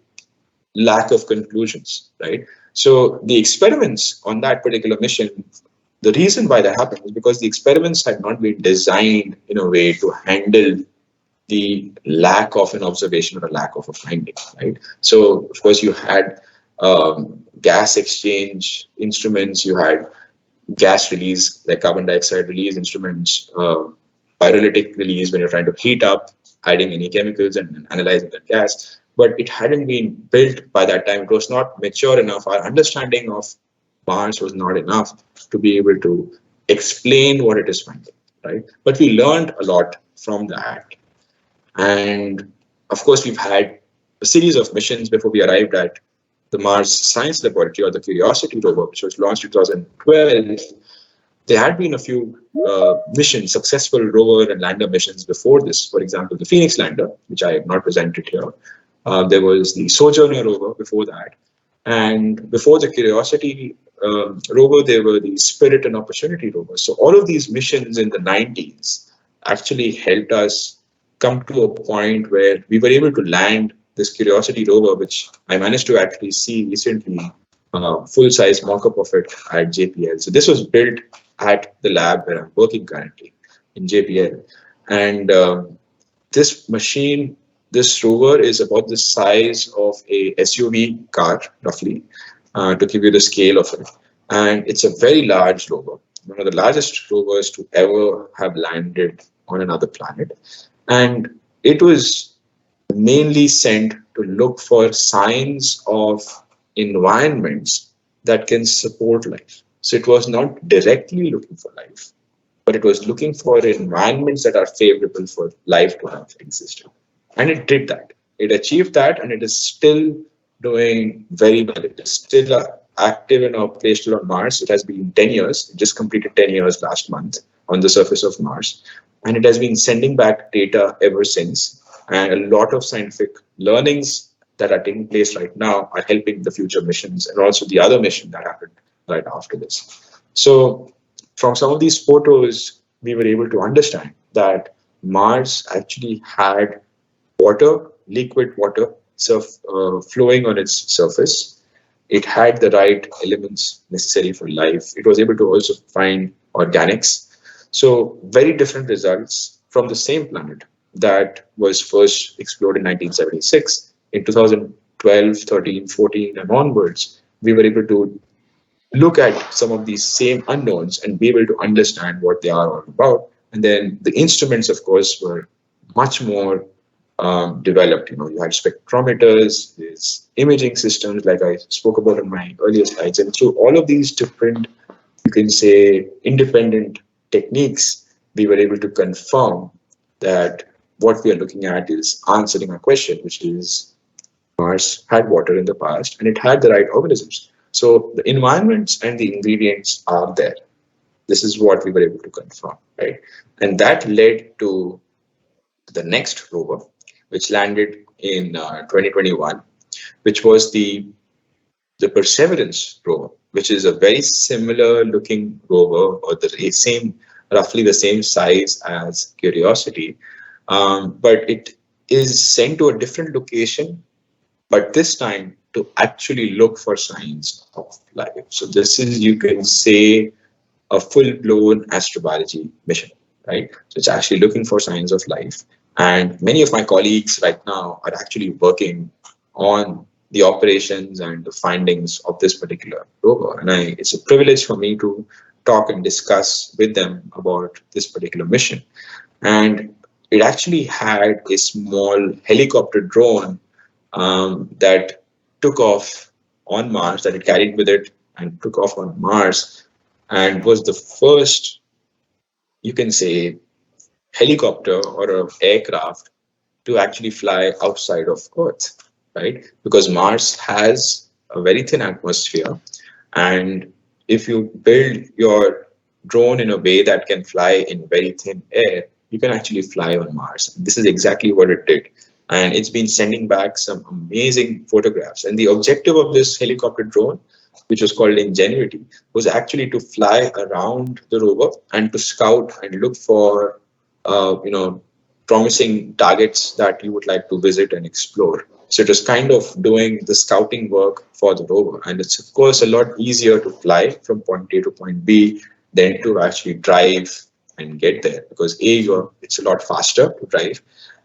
lack of conclusions, right? So the experiments on that particular mission, the reason why that happened is because the experiments had not been designed in a way to handle the lack of an observation or a lack of a finding, right? So of course you had gas exchange instruments, you had gas release, like carbon dioxide release instruments, pyrolytic release when you're trying to heat up, adding any chemicals and analyzing that gas. But it hadn't been built by that time. It was not mature enough. Our understanding of Mars was not enough to be able to explain what it is finding, right? But we learned a lot from that. And of course, we've had a series of missions before we arrived at the Mars Science Laboratory, or the Curiosity rover, which was launched in 2012. There had been a few missions, successful rover and lander missions before this. For example, the Phoenix lander, which I have not presented here. There was the Sojourner rover before that. And before the Curiosity rover, there were the Spirit and Opportunity rovers. So all of these missions in the 90s actually helped us come to a point where we were able to land this Curiosity rover, which I managed to actually see recently, full-size mock-up of it at JPL. So this was built at the lab where I'm working currently in JPL. And this machine, this rover, is about the size of a SUV car, roughly, to give you the scale of it. And it's a very large rover, one of the largest rovers to ever have landed on another planet. And it was mainly sent to look for signs of environments that can support life. So it was not directly looking for life, but it was looking for environments that are favorable for life to have existed. And it did that. It achieved that, and it is still doing very well. It is still active and operational on Mars. It has been 10 years. It just completed 10 years last month on the surface of Mars. And it has been sending back data ever since. And a lot of scientific learnings that are taking place right now are helping the future missions and also the other mission that happened right after this. So from some of these photos, we were able to understand that Mars actually had water, liquid water, flowing on its surface. It had the right elements necessary for life. It was able to also find organics. So very different results from the same planet that was first explored in 1976. In 2012, 13, 14, and onwards, we were able to look at some of these same unknowns and be able to understand what they are all about. And then the instruments, of course, were much more developed. You had spectrometers, there's imaging systems, like I spoke about in my earlier slides. And through all of these different, you can say, independent techniques, we were able to confirm that what we are looking at is answering a question, which is Mars had water in the past and it had the right organisms. So the environments and the ingredients are there. This is what we were able to confirm, right? And that led to the next rover, which landed in 2021, which was the Perseverance rover, which is a very similar looking rover, or roughly the same size as Curiosity, but it is sent to a different location, but this time to actually look for signs of life. So this is, you can say, a full-blown astrobiology mission, right? So it's actually looking for signs of life. And many of my colleagues right now are actually working on the operations and the findings of this particular rover. And it's a privilege for me to talk and discuss with them about this particular mission. And it actually had a small helicopter drone that took off on Mars, that it carried with it and took off on Mars, and was the first, you can say, helicopter or an aircraft to actually fly outside of Earth, right? Because Mars has a very thin atmosphere, and if you build your drone in a way that can fly in very thin air, you can actually fly on Mars. This is exactly what it did. And it's been sending back some amazing photographs. And the objective of this helicopter drone, which was called Ingenuity, was actually to fly around the rover and to scout and look for, promising targets that you would like to visit and explore. So it was kind of doing the scouting work for the rover. And it's, of course, a lot easier to fly from point A to point B than to actually drive and get there, because it's a lot faster to drive,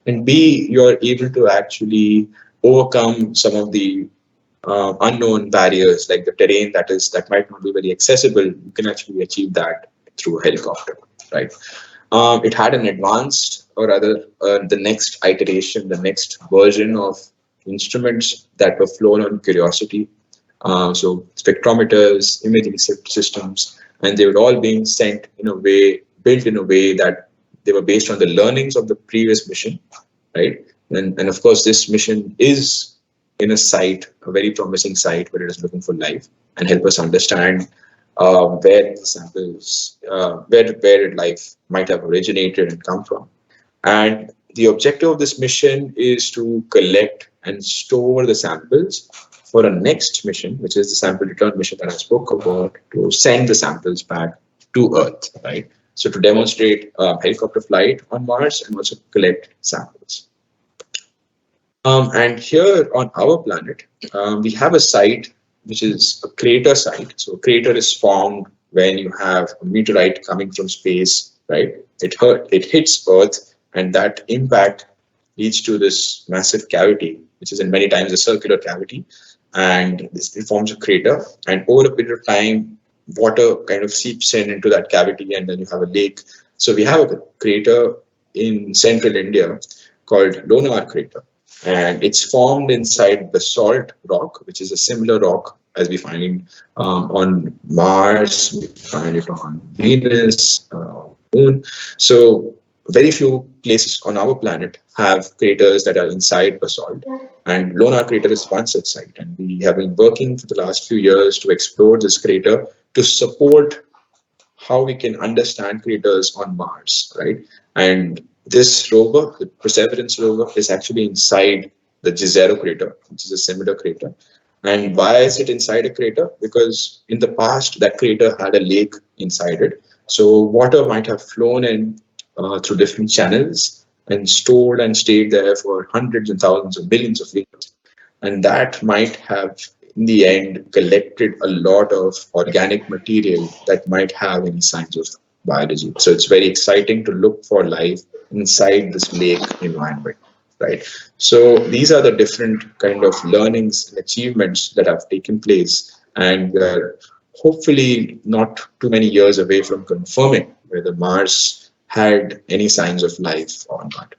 and B, you're able to actually overcome some of the unknown barriers, like the terrain that might not be very accessible. You can actually achieve that through a helicopter, right? It had an advanced, or rather, the next iteration, the next version of instruments that were flown on Curiosity. So spectrometers, imaging systems, and they were all being sent in a way, built in a way that they were based on the learnings of the previous mission, right? And of course, this mission is in a site, a very promising site where it is looking for life and help us understand where the samples, where life might have originated and come from. And the objective of this mission is to collect and store the samples for a next mission, which is the sample return mission that I spoke about, to send the samples back to Earth, right? So to demonstrate helicopter flight on Mars and also collect samples. And here on our planet, we have a site which is a crater site. So a crater is formed when you have a meteorite coming from space, right? It hits Earth, and that impact leads to this massive cavity, which is in many times a circular cavity, and it forms a crater. And over a period of time, water kind of seeps into that cavity, and then you have a lake. So we have a crater in central India called Lonar crater, and it's formed inside basalt rock, which is a similar rock as we find on Mars, we find it on Venus, Moon. So very few places on our planet have craters that are inside basalt, and Lonar crater is one such site. And we have been working for the last few years to explore this crater to support how we can understand craters on Mars, right? And this rover, the Perseverance rover, is actually inside the Jezero crater, which is a similar crater. And why is it inside a crater? Because in the past, that crater had a lake inside it. So water might have flown in through different channels and stored and stayed there for hundreds and thousands of millions of years. And that might have, in the end, collected a lot of organic material that might have any signs of biology. So it's very exciting to look for life inside this lake environment, right? So these are the different kind of learnings and achievements that have taken place, and we're hopefully not too many years away from confirming whether Mars had any signs of life or not.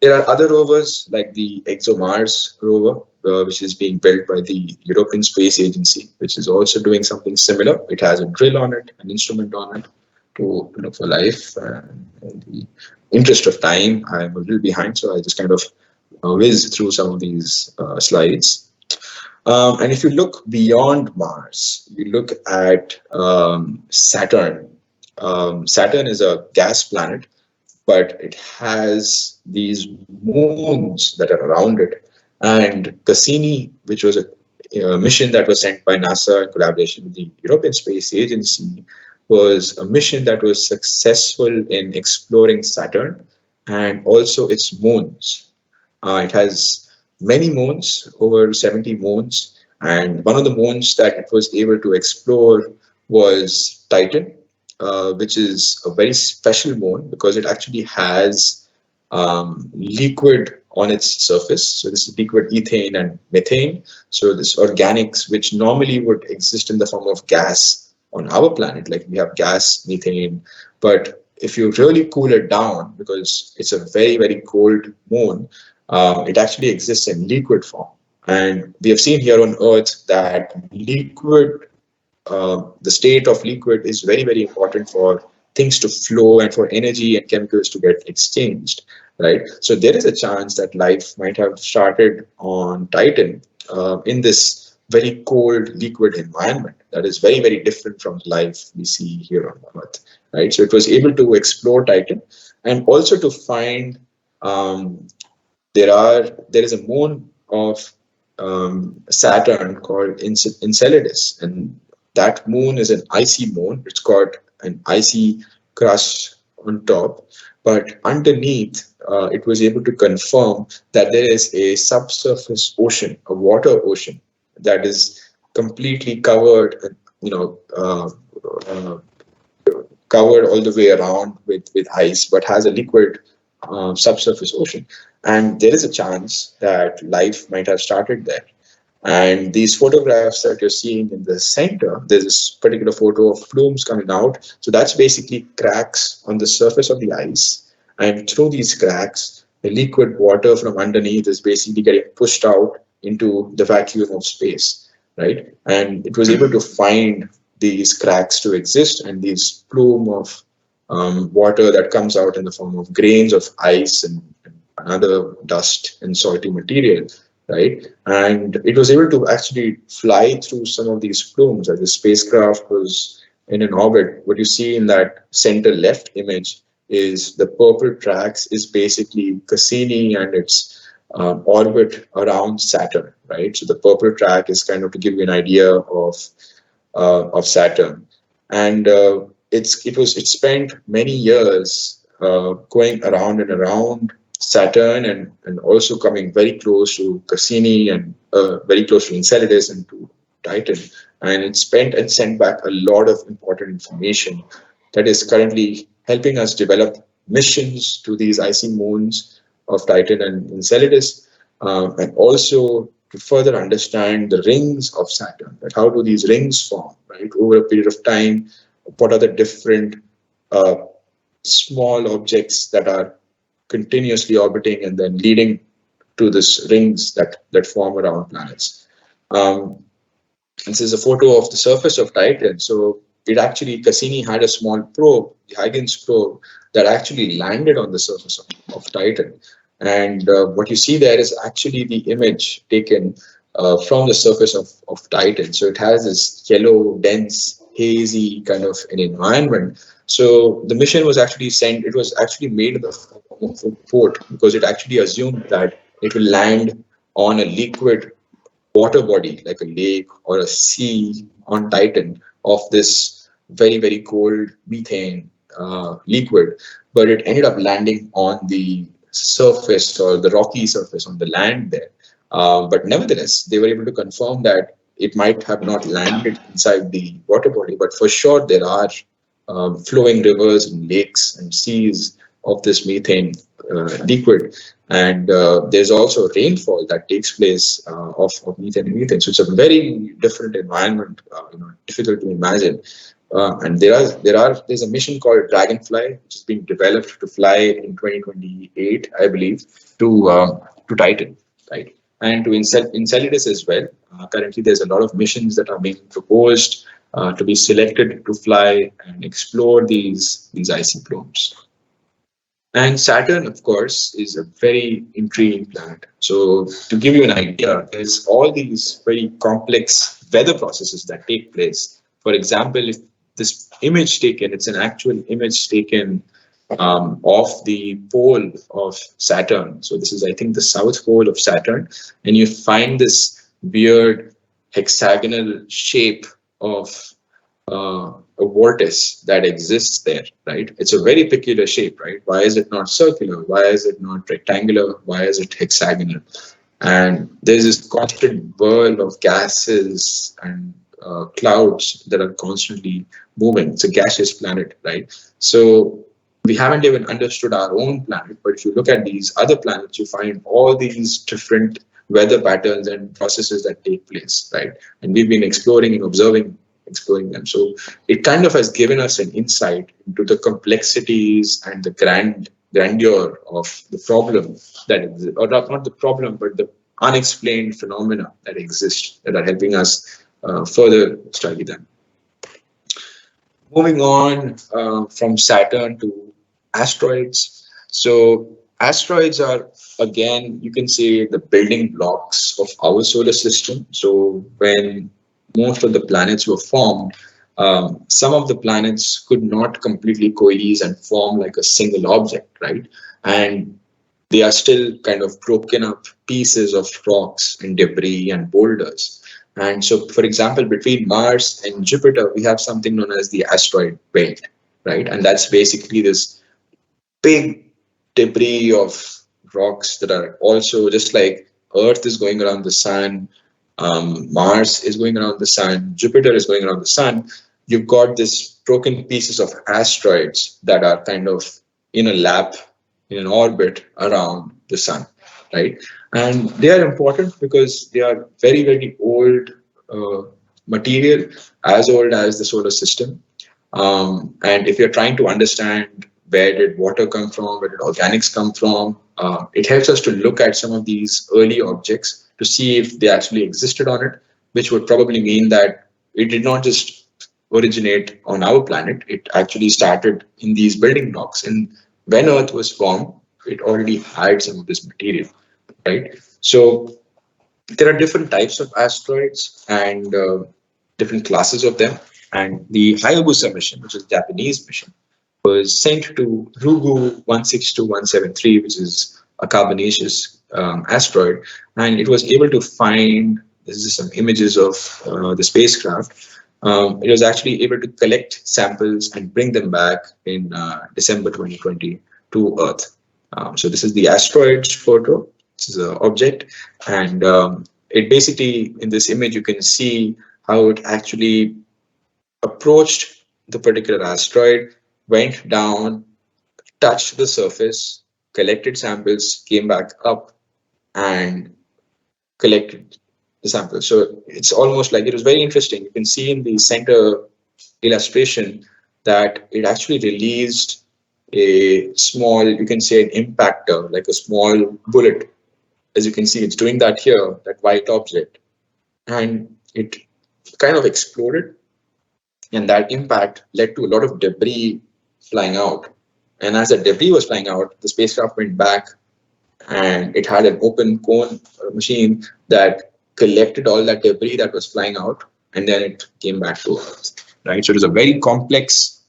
There are other rovers like the Exomars Rover, which is being built by the European Space Agency, which is also doing something similar. It has a drill on it, an instrument on it to look for life. And in the interest of time, I'm a little behind, so I just kind of whiz through some of these slides. And if you look beyond Mars, you look at Saturn. Saturn is a gas planet, but it has these moons that are around it. And Cassini, which was a mission that was sent by NASA in collaboration with the European Space Agency, was a mission that was successful in exploring Saturn and also its moons. It has many moons, over 70 moons, and one of the moons that it was able to explore was Titan, which is a very special moon because it actually has liquid on its surface. So this is liquid ethane and methane. So this organics, which normally would exist in the form of gas on our planet, like we have gas, methane, but if you really cool it down, because it's a very, very cold moon, it actually exists in liquid form. And we have seen here on Earth that liquid, the state of liquid is very, very important for things to flow and for energy and chemicals to get exchanged, right? So there is a chance that life might have started on Titan in this very cold liquid environment that is very, very different from the life we see here on Earth, right? So it was able to explore Titan and also to find there is a moon of Saturn called Enceladus, and that moon is an icy moon. It's got an icy crust on top, but underneath, it was able to confirm that there is a subsurface ocean, a water ocean, that is completely covered, covered all the way around with ice, but has a liquid subsurface ocean. And there is a chance that life might have started there. And these photographs that you're seeing in the center, there's this particular photo of plumes coming out. So that's basically cracks on the surface of the ice. And through these cracks, the liquid water from underneath is basically getting pushed out into the vacuum of space, right? And it was able to find these cracks to exist, and these plume of water that comes out in the form of grains of ice and other dust and salty material, right? And it was able to actually fly through some of these plumes as the spacecraft was in an orbit. What you see in that center left image is the purple tracks is basically Cassini and its orbit around Saturn, right? So the purple track is kind of to give you an idea of Saturn, and it spent many years going around and around Saturn and also coming very close to Cassini and very close to Enceladus and to Titan. And it spent and sent back a lot of important information that is currently helping us develop missions to these icy moons of Titan and Enceladus, and also to further understand the rings of Saturn. That how do these rings form, right, over a period of time? What are the different small objects that are continuously orbiting and then leading to these rings that form around planets? This is a photo of the surface of Titan. So it actually, Cassini had a small probe, the Huygens probe, that actually landed on the surface of Titan. And what you see there is actually the image taken from the surface of Titan. So it has this yellow, dense, hazy kind of an environment. So the mission was actually sent, it was actually made in the form of a boat, because it actually assumed that it will land on a liquid water body like a lake or a sea on Titan of this very, very cold methane liquid, but it ended up landing on the surface or the rocky surface on the land there. But nevertheless, they were able to confirm that it might have not landed inside the water body, but for sure there are flowing rivers and lakes and seas of this methane liquid. And there's also rainfall that takes place of methane and methane. So it's a very different environment, difficult to imagine. And there's a mission called Dragonfly, which is being developed to fly in 2028, I believe, to Titan, right? And to Enceladus as well. Currently, there's a lot of missions that are being proposed to be selected to fly and explore these icy plumes. And Saturn, of course, is a very intriguing planet. So to give you an idea, there's all these very complex weather processes that take place. For example, if this image taken, it's an actual image taken of the pole of Saturn. So this is, I think, the south pole of Saturn. And you find this weird hexagonal shape of a vortex that exists there, right? It's a very peculiar shape, right? Why is it not circular? Why is it not rectangular? Why is it hexagonal? And there's this constant whirl of gases and clouds that are constantly moving. It's a gaseous planet, right? So we haven't even understood our own planet, but if you look at these other planets, you find all these different weather patterns and processes that take place, right? And we've been exploring and observing exploring them. So it kind of has given us an insight into the complexities and the grandeur of the problem that exists, or not the problem, but the unexplained phenomena that exist that are helping us further study them. Moving on from Saturn to asteroids. So asteroids are, again, you can say the building blocks of our solar system. So when most of the planets were formed, some of the planets could not completely coalesce and form like a single object, right? And they are still kind of broken up pieces of rocks and debris and boulders. And so, for example, between Mars and Jupiter, we have something known as the asteroid belt, right? And that's basically this big debris of rocks that are also just like Earth is going around the sun, Mars is going around the sun, Jupiter is going around the sun. You've got this broken pieces of asteroids that are kind of in a lap, in an orbit around the sun, right? And they are important because they are very, very old material, as old as the solar system. And if you're trying to understand where did water come from, where did organics come from, it helps us to look at some of these early objects to see if they actually existed on it, which would probably mean that it did not just originate on our planet, it actually started in these building blocks. And when Earth was formed, it already had some of this material, right? So there are different types of asteroids and different classes of them. And the Hayabusa mission, which is a Japanese mission, was sent to Ryugu 162173, which is a carbonaceous asteroid, and it was able to find, this is some images of the spacecraft. It was actually able to collect samples and bring them back in December 2020 to Earth. So this is the asteroids photo. This is an object, and it basically, in this image, you can see how it actually approached the particular asteroid, went down, touched the surface, collected samples, came back up, and collected the samples. So it's almost like, it was very interesting. You can see in the center illustration that it actually released a small, you can say an impactor, like a small bullet. As you can see, it's doing that here, that white object. And it kind of exploded. And that impact led to a lot of debris flying out. And as the debris was flying out, the spacecraft went back and it had an open cone machine that collected all that debris that was flying out, and then it came back to Earth, right? So it was a very complex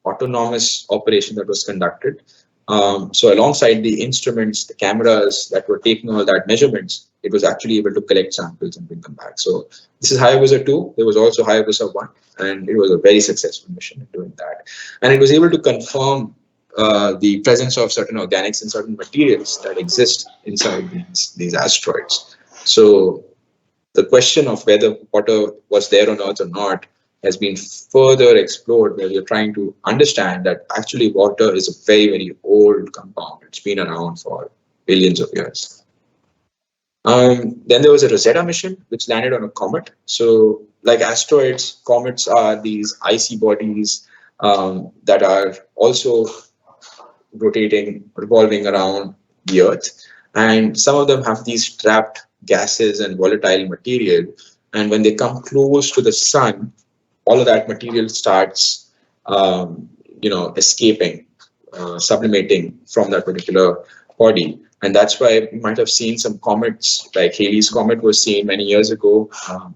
autonomous operation that was conducted. So alongside the instruments, the cameras that were taking all that measurements, it was actually able to collect samples and bring them back. So this is Hayabusa 2. There was also Hayabusa 1, and it was a very successful mission in doing that. And it was able to confirm the presence of certain organics and certain materials that exist inside these asteroids. So the question of whether water was there on Earth or not has been further explored, where we're trying to understand that actually water is a very, very old compound. It's been around for billions of years. Then there was a Rosetta mission, which landed on a comet. So like asteroids, comets are these icy bodies that are also revolving around the Earth. And some of them have these trapped gases and volatile material. And when they come close to the sun, all of that material starts, escaping, sublimating from that particular body. And that's why you might have seen some comets, like Halley's Comet was seen many years ago.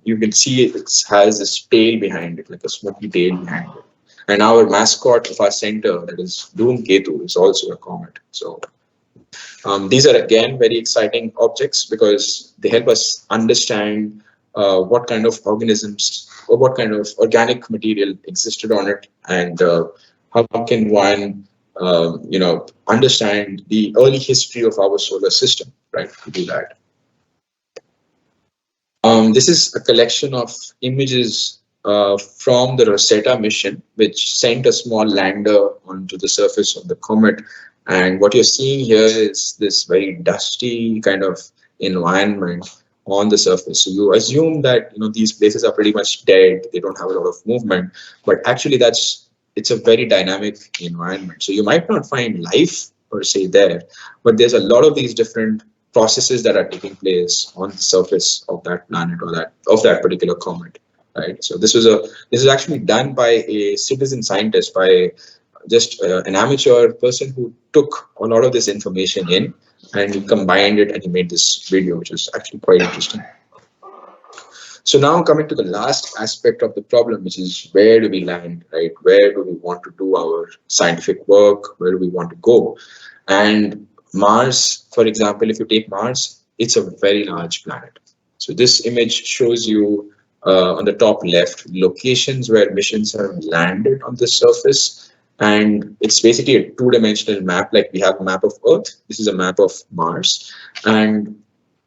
You can see it has this tail behind it, like a smoky tail behind it. And our mascot of our center, that is Ketu, is also a comet. So these are, again, very exciting objects because they help us understand what kind of organisms or what kind of organic material existed on it, and how can one understand the early history of our solar system, right, to do that. This is a collection of images from the Rosetta mission, which sent a small lander onto the surface of the comet. And what you're seeing here is this very dusty kind of environment on the surface. So you assume that these places are pretty much dead, they don't have a lot of movement, but actually it's a very dynamic environment. So you might not find life per se there, but there's a lot of these different processes that are taking place on the surface of that planet or that particular comet, right? So this is actually done by a citizen scientist, by just an amateur person who took a lot of this information in and he combined it and he made this video, which is actually quite interesting. So now coming to the last aspect of the problem, which is where do we land, right? Where do we want to do our scientific work? Where do we want to go? And Mars, for example, if you take Mars, it's a very large planet. So this image shows you on the top left locations where missions have landed on the surface. And it's basically a two-dimensional map, like we have a map of Earth. This is a map of Mars. And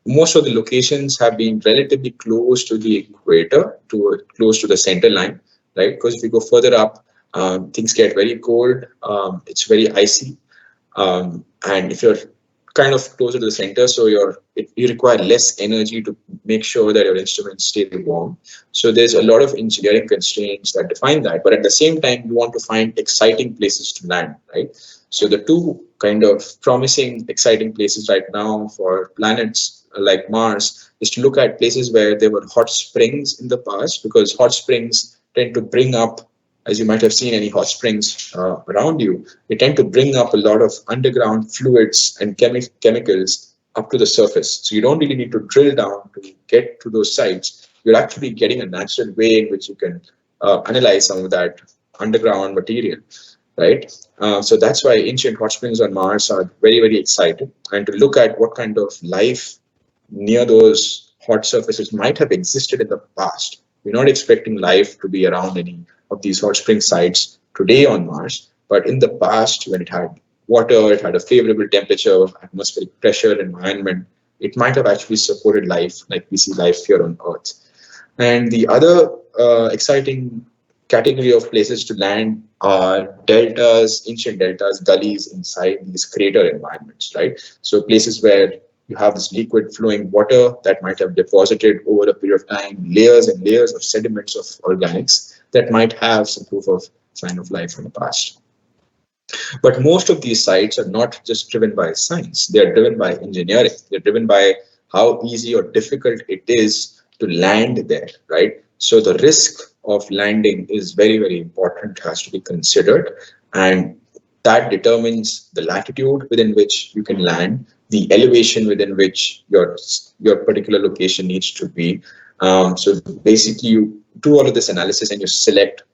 most of the locations have been relatively close to the equator, close to the center line, right? Because if you go further up, things get very cold. It's very icy. And if you're kind of closer to the center, so you require less energy to make sure that your instruments stay warm. So there's a lot of engineering constraints that define that. But at the same time, you want to find exciting places to land, right? So the two kind of promising, exciting places right now for planets like Mars is to look at places where there were hot springs in the past, because hot springs tend to bring up, as you might have seen any hot springs around you, they tend to bring up a lot of underground fluids and chemicals up to the surface. So you don't really need to drill down to get to those sites. You're actually getting a natural way in which you can analyze some of that underground material, right? So that's why ancient hot springs on Mars are very, very exciting. And to look at what kind of life near those hot surfaces might have existed in the past. We're not expecting life to be around any of these hot spring sites today on Mars, but in the past, when it had water, it had a favorable temperature, atmospheric pressure environment, it might have actually supported life like we see life here on Earth. And the other exciting category of places to land are deltas, ancient deltas, gullies inside these crater environments, right? So places where you have this liquid flowing water that might have deposited over a period of time, layers and layers of sediments of organics that might have some proof of sign of life in the past. But most of these sites are not just driven by science, they're driven by engineering, they're driven by how easy or difficult it is to land there, right? So the risk of landing is very, very important, has to be considered. And that determines the latitude within which you can land, the elevation within which your particular location needs to be. So basically you do all of this analysis and you select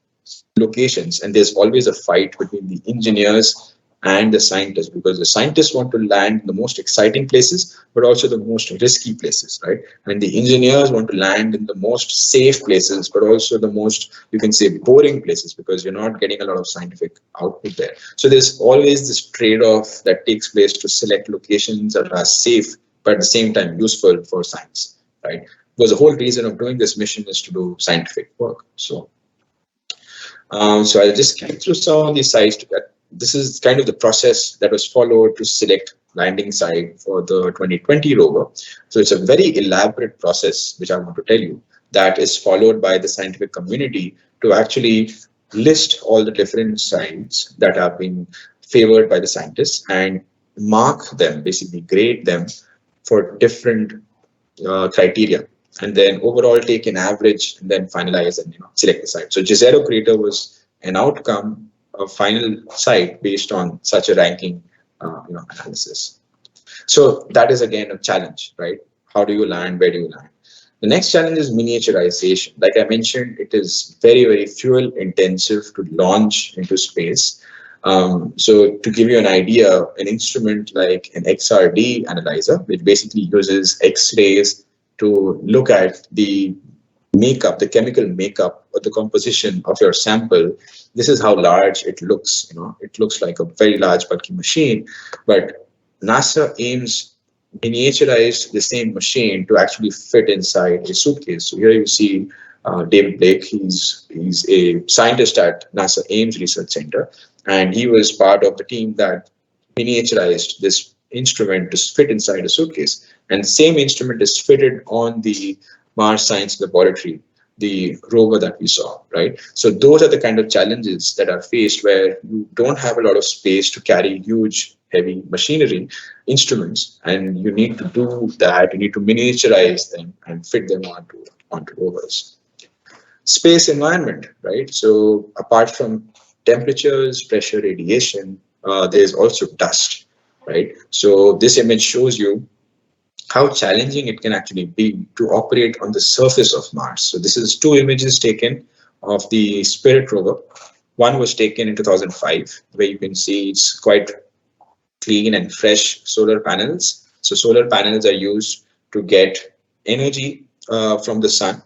locations, and there's always a fight between the engineers and the scientists, because the scientists want to land in the most exciting places, but also the most risky places, right? And the engineers want to land in the most safe places, but also the most, you can say, boring places, because you're not getting a lot of scientific output there. So there's always this trade-off that takes place to select locations that are safe, but at the same time useful for science, right? Because the whole reason of doing this mission is to do scientific work. So I'll just get through some of these sites. This is kind of the process that was followed to select landing site for the 2020 rover. So it's a very elaborate process, which I want to tell you, that is followed by the scientific community to actually list all the different sites that have been favored by the scientists and mark them, basically grade them for different criteria, and then overall take an average and then finalize and select the site. So Xrd Crater was an outcome, a final site based on such a ranking analysis. So that is again a challenge, right? How do you land? Where do you land? The next challenge is miniaturization. Like I mentioned, it is very, very fuel intensive to launch into space. So to give you an idea, an instrument like an Xrd Analyzer, which basically uses X-rays to look at the makeup, the chemical makeup or the composition of your sample, this is how large it looks. It looks like a very large bulky machine, but NASA aims miniaturize the same machine to actually fit inside a suitcase. So here you see David Blake. He's a scientist at NASA Ames Research Center, and he was part of the team that miniaturized this instrument to fit inside a suitcase. And the same instrument is fitted on the Mars Science Laboratory, the rover that we saw, right? So those are the kind of challenges that are faced where you don't have a lot of space to carry huge, heavy machinery, instruments, and you need to do that. You need to miniaturize them and fit them onto rovers. Space environment, right? So apart from temperatures, pressure, radiation, there's also dust, right? So this image shows you how challenging it can actually be to operate on the surface of Mars. So this is two images taken of the Spirit rover. One was taken in 2005, where you can see it's quite clean and fresh solar panels. So solar panels are used to get energy from the sun.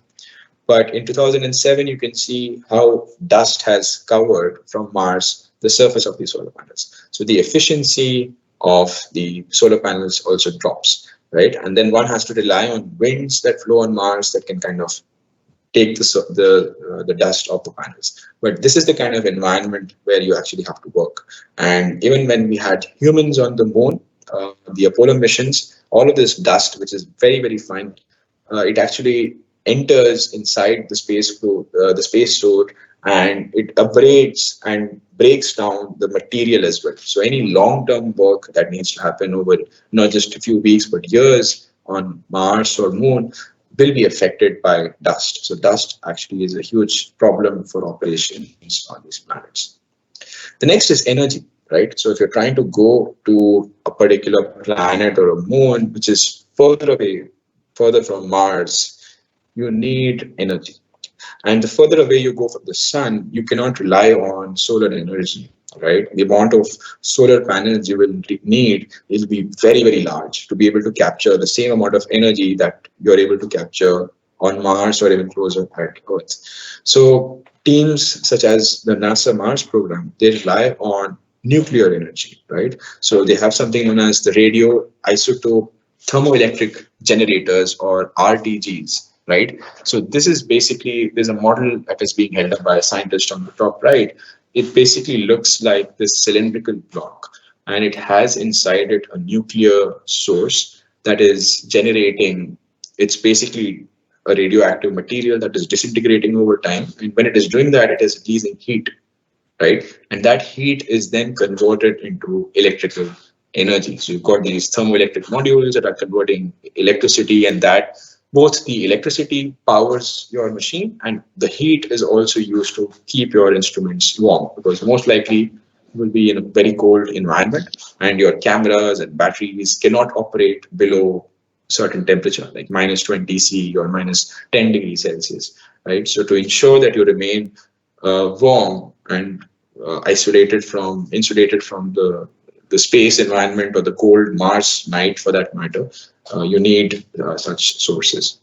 But in 2007, you can see how dust has covered from Mars the surface of the solar panels. So the efficiency of the solar panels also drops, right? And then one has to rely on winds that flow on Mars that can kind of take the dust off the panels. But this is the kind of environment where you actually have to work. And even when we had humans on the moon, the Apollo missions, all of this dust, which is very, very fine, it actually enters inside the space suit, and it abrades and breaks down the material as well. So any long-term work that needs to happen over not just a few weeks but years on Mars or Moon will be affected by dust. So dust actually is a huge problem for operations on these planets. The next is energy, right? So if you're trying to go to a particular planet or a moon which is further away, further from Mars, you need energy. And the further away you go from the sun, you cannot rely on solar energy, right? The amount of solar panels you will need will be very, very large to be able to capture the same amount of energy that you're able to capture on Mars or even closer at Earth. So teams such as the NASA Mars program, they rely on nuclear energy, right? So they have something known as the radio isotope thermoelectric generators, or RTGs, right? So this is basically, there's a model that is being held up by a scientist on the top right. It basically looks like this cylindrical block, and it has inside it a nuclear source that is generating, it's basically a radioactive material that is disintegrating over time. And when it is doing that, it is releasing heat, right? And that heat is then converted into electrical energy. So you've got these thermoelectric modules that are converting electricity, and that both the electricity powers your machine and the heat is also used to keep your instruments warm, because most likely you will be in a very cold environment and your cameras and batteries cannot operate below certain temperature like minus 20 C or minus 10 degrees Celsius, right? So to ensure that you remain warm and insulated from the space environment or the cold Mars night for that matter, you need such sources.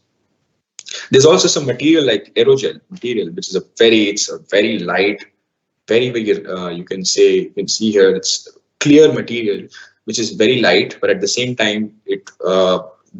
There's also some material like aerogel material, which is it's a very light, very, very, you can see here, it's clear material, which is very light, but at the same time, it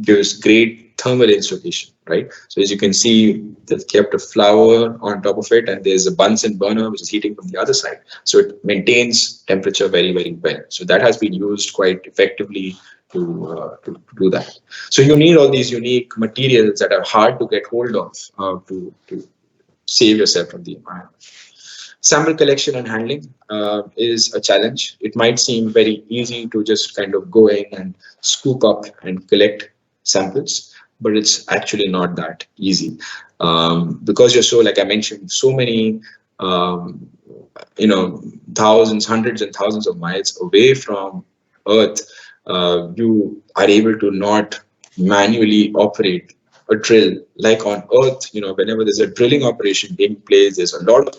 gives great thermal insulation, right? So as you can see, they've kept a flower on top of it, and there's a Bunsen burner, which is heating from the other side. So it maintains temperature very, very well. So that has been used quite effectively to do that. So you need all these unique materials that are hard to get hold of to save yourself from the environment. Sample collection and handling is a challenge. It might seem very easy to just kind of go in and scoop up and collect samples, but it's actually not that easy because you're so, like I mentioned, so many, thousands, hundreds and thousands of miles away from Earth. You are able to not manually operate a drill like on Earth. Whenever there's a drilling operation taking place, there's a lot of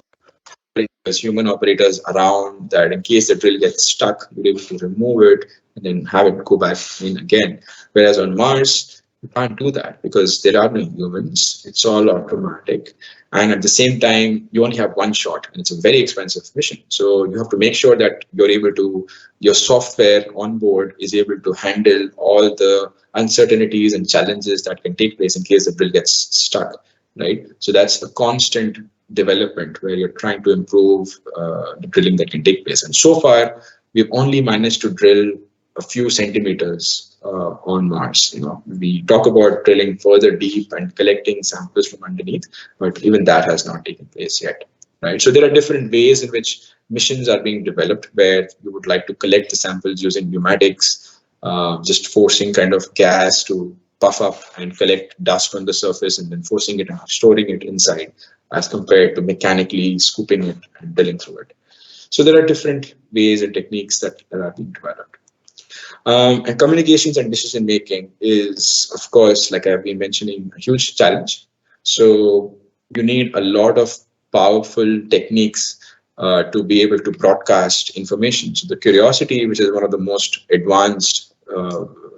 human operators around that in case the drill gets stuck, you're able to remove it and then have it go back in again. Whereas on Mars, you can't do that because there are no humans. It's all automatic. And at the same time, you only have one shot and it's a very expensive mission. So you have to make sure that your software on board is able to handle all the uncertainties and challenges that can take place in case the drill gets stuck, right? So that's a constant development where you're trying to improve the drilling that can take place. And so far, we've only managed to drill a few centimeters on Mars. We talk about drilling further deep and collecting samples from underneath, but even that has not taken place yet. Right. So there are different ways in which missions are being developed, where you would like to collect the samples using pneumatics, just forcing kind of gas to puff up and collect dust on the surface and then forcing it and storing it inside, as compared to mechanically scooping it and drilling through it. So there are different ways and techniques that are being developed. And communications and decision making is, of course, like I've been mentioning, a huge challenge. So you need a lot of powerful techniques to be able to broadcast information. So the Curiosity, which is one of the most advanced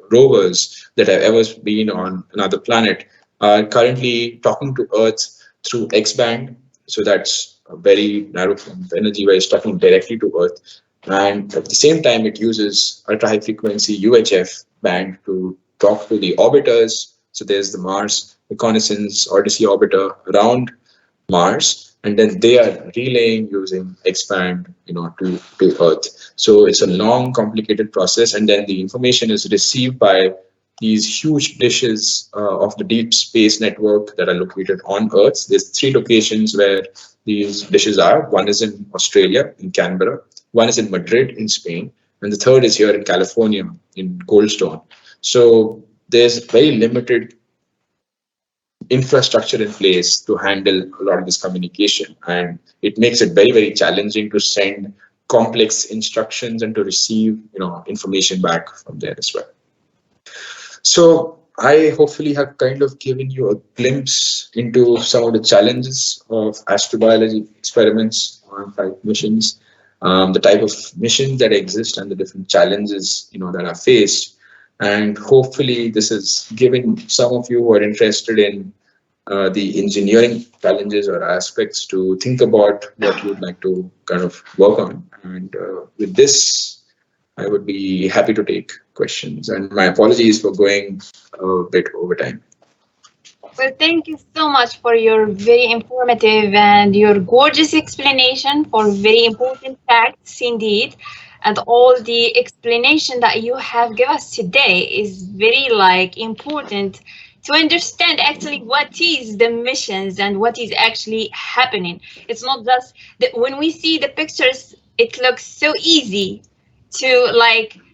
rovers that have ever been on another planet, are currently talking to Earth through X-band. So that's a very narrow form of energy where it's talking directly to Earth. And at the same time, it uses ultra-high frequency UHF band to talk to the orbiters. So there's the Mars Reconnaissance Odyssey orbiter around Mars, and then they are relaying using X-band, to Earth. So it's a long, complicated process, and then the information is received by these huge dishes of the deep space network that are located on Earth. There's 3 locations where these dishes are. One is in Australia, in Canberra. One is in Madrid, in Spain. And the third is here in California, in Goldstone. So there's very limited infrastructure in place to handle a lot of this communication. And it makes it very, very challenging to send complex instructions and to receive, information back from there as well. So I hopefully have kind of given you a glimpse into some of the challenges of astrobiology experiments on flight missions, the type of missions that exist and the different challenges, that are faced. And hopefully this has given some of you who are interested in the engineering challenges or aspects to think about what you would like to kind of work on. And with this, I would be happy to take questions. And my apologies for going a bit over time. Well, thank you so much for your very informative and your gorgeous explanation for very important facts indeed. And all the explanation that you have given us today is very important to understand actually what is the missions and what is actually happening. It's not just that when we see the pictures, it looks so easy to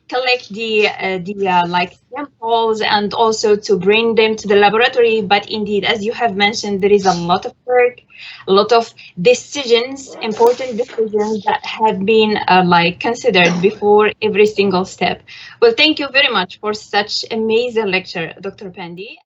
collect the samples and also to bring them to the laboratory. But indeed, as you have mentioned, there is a lot of work, a lot of decisions, important decisions that have been considered before every single step. Well, thank you very much for such amazing lecture, Dr. Pandey.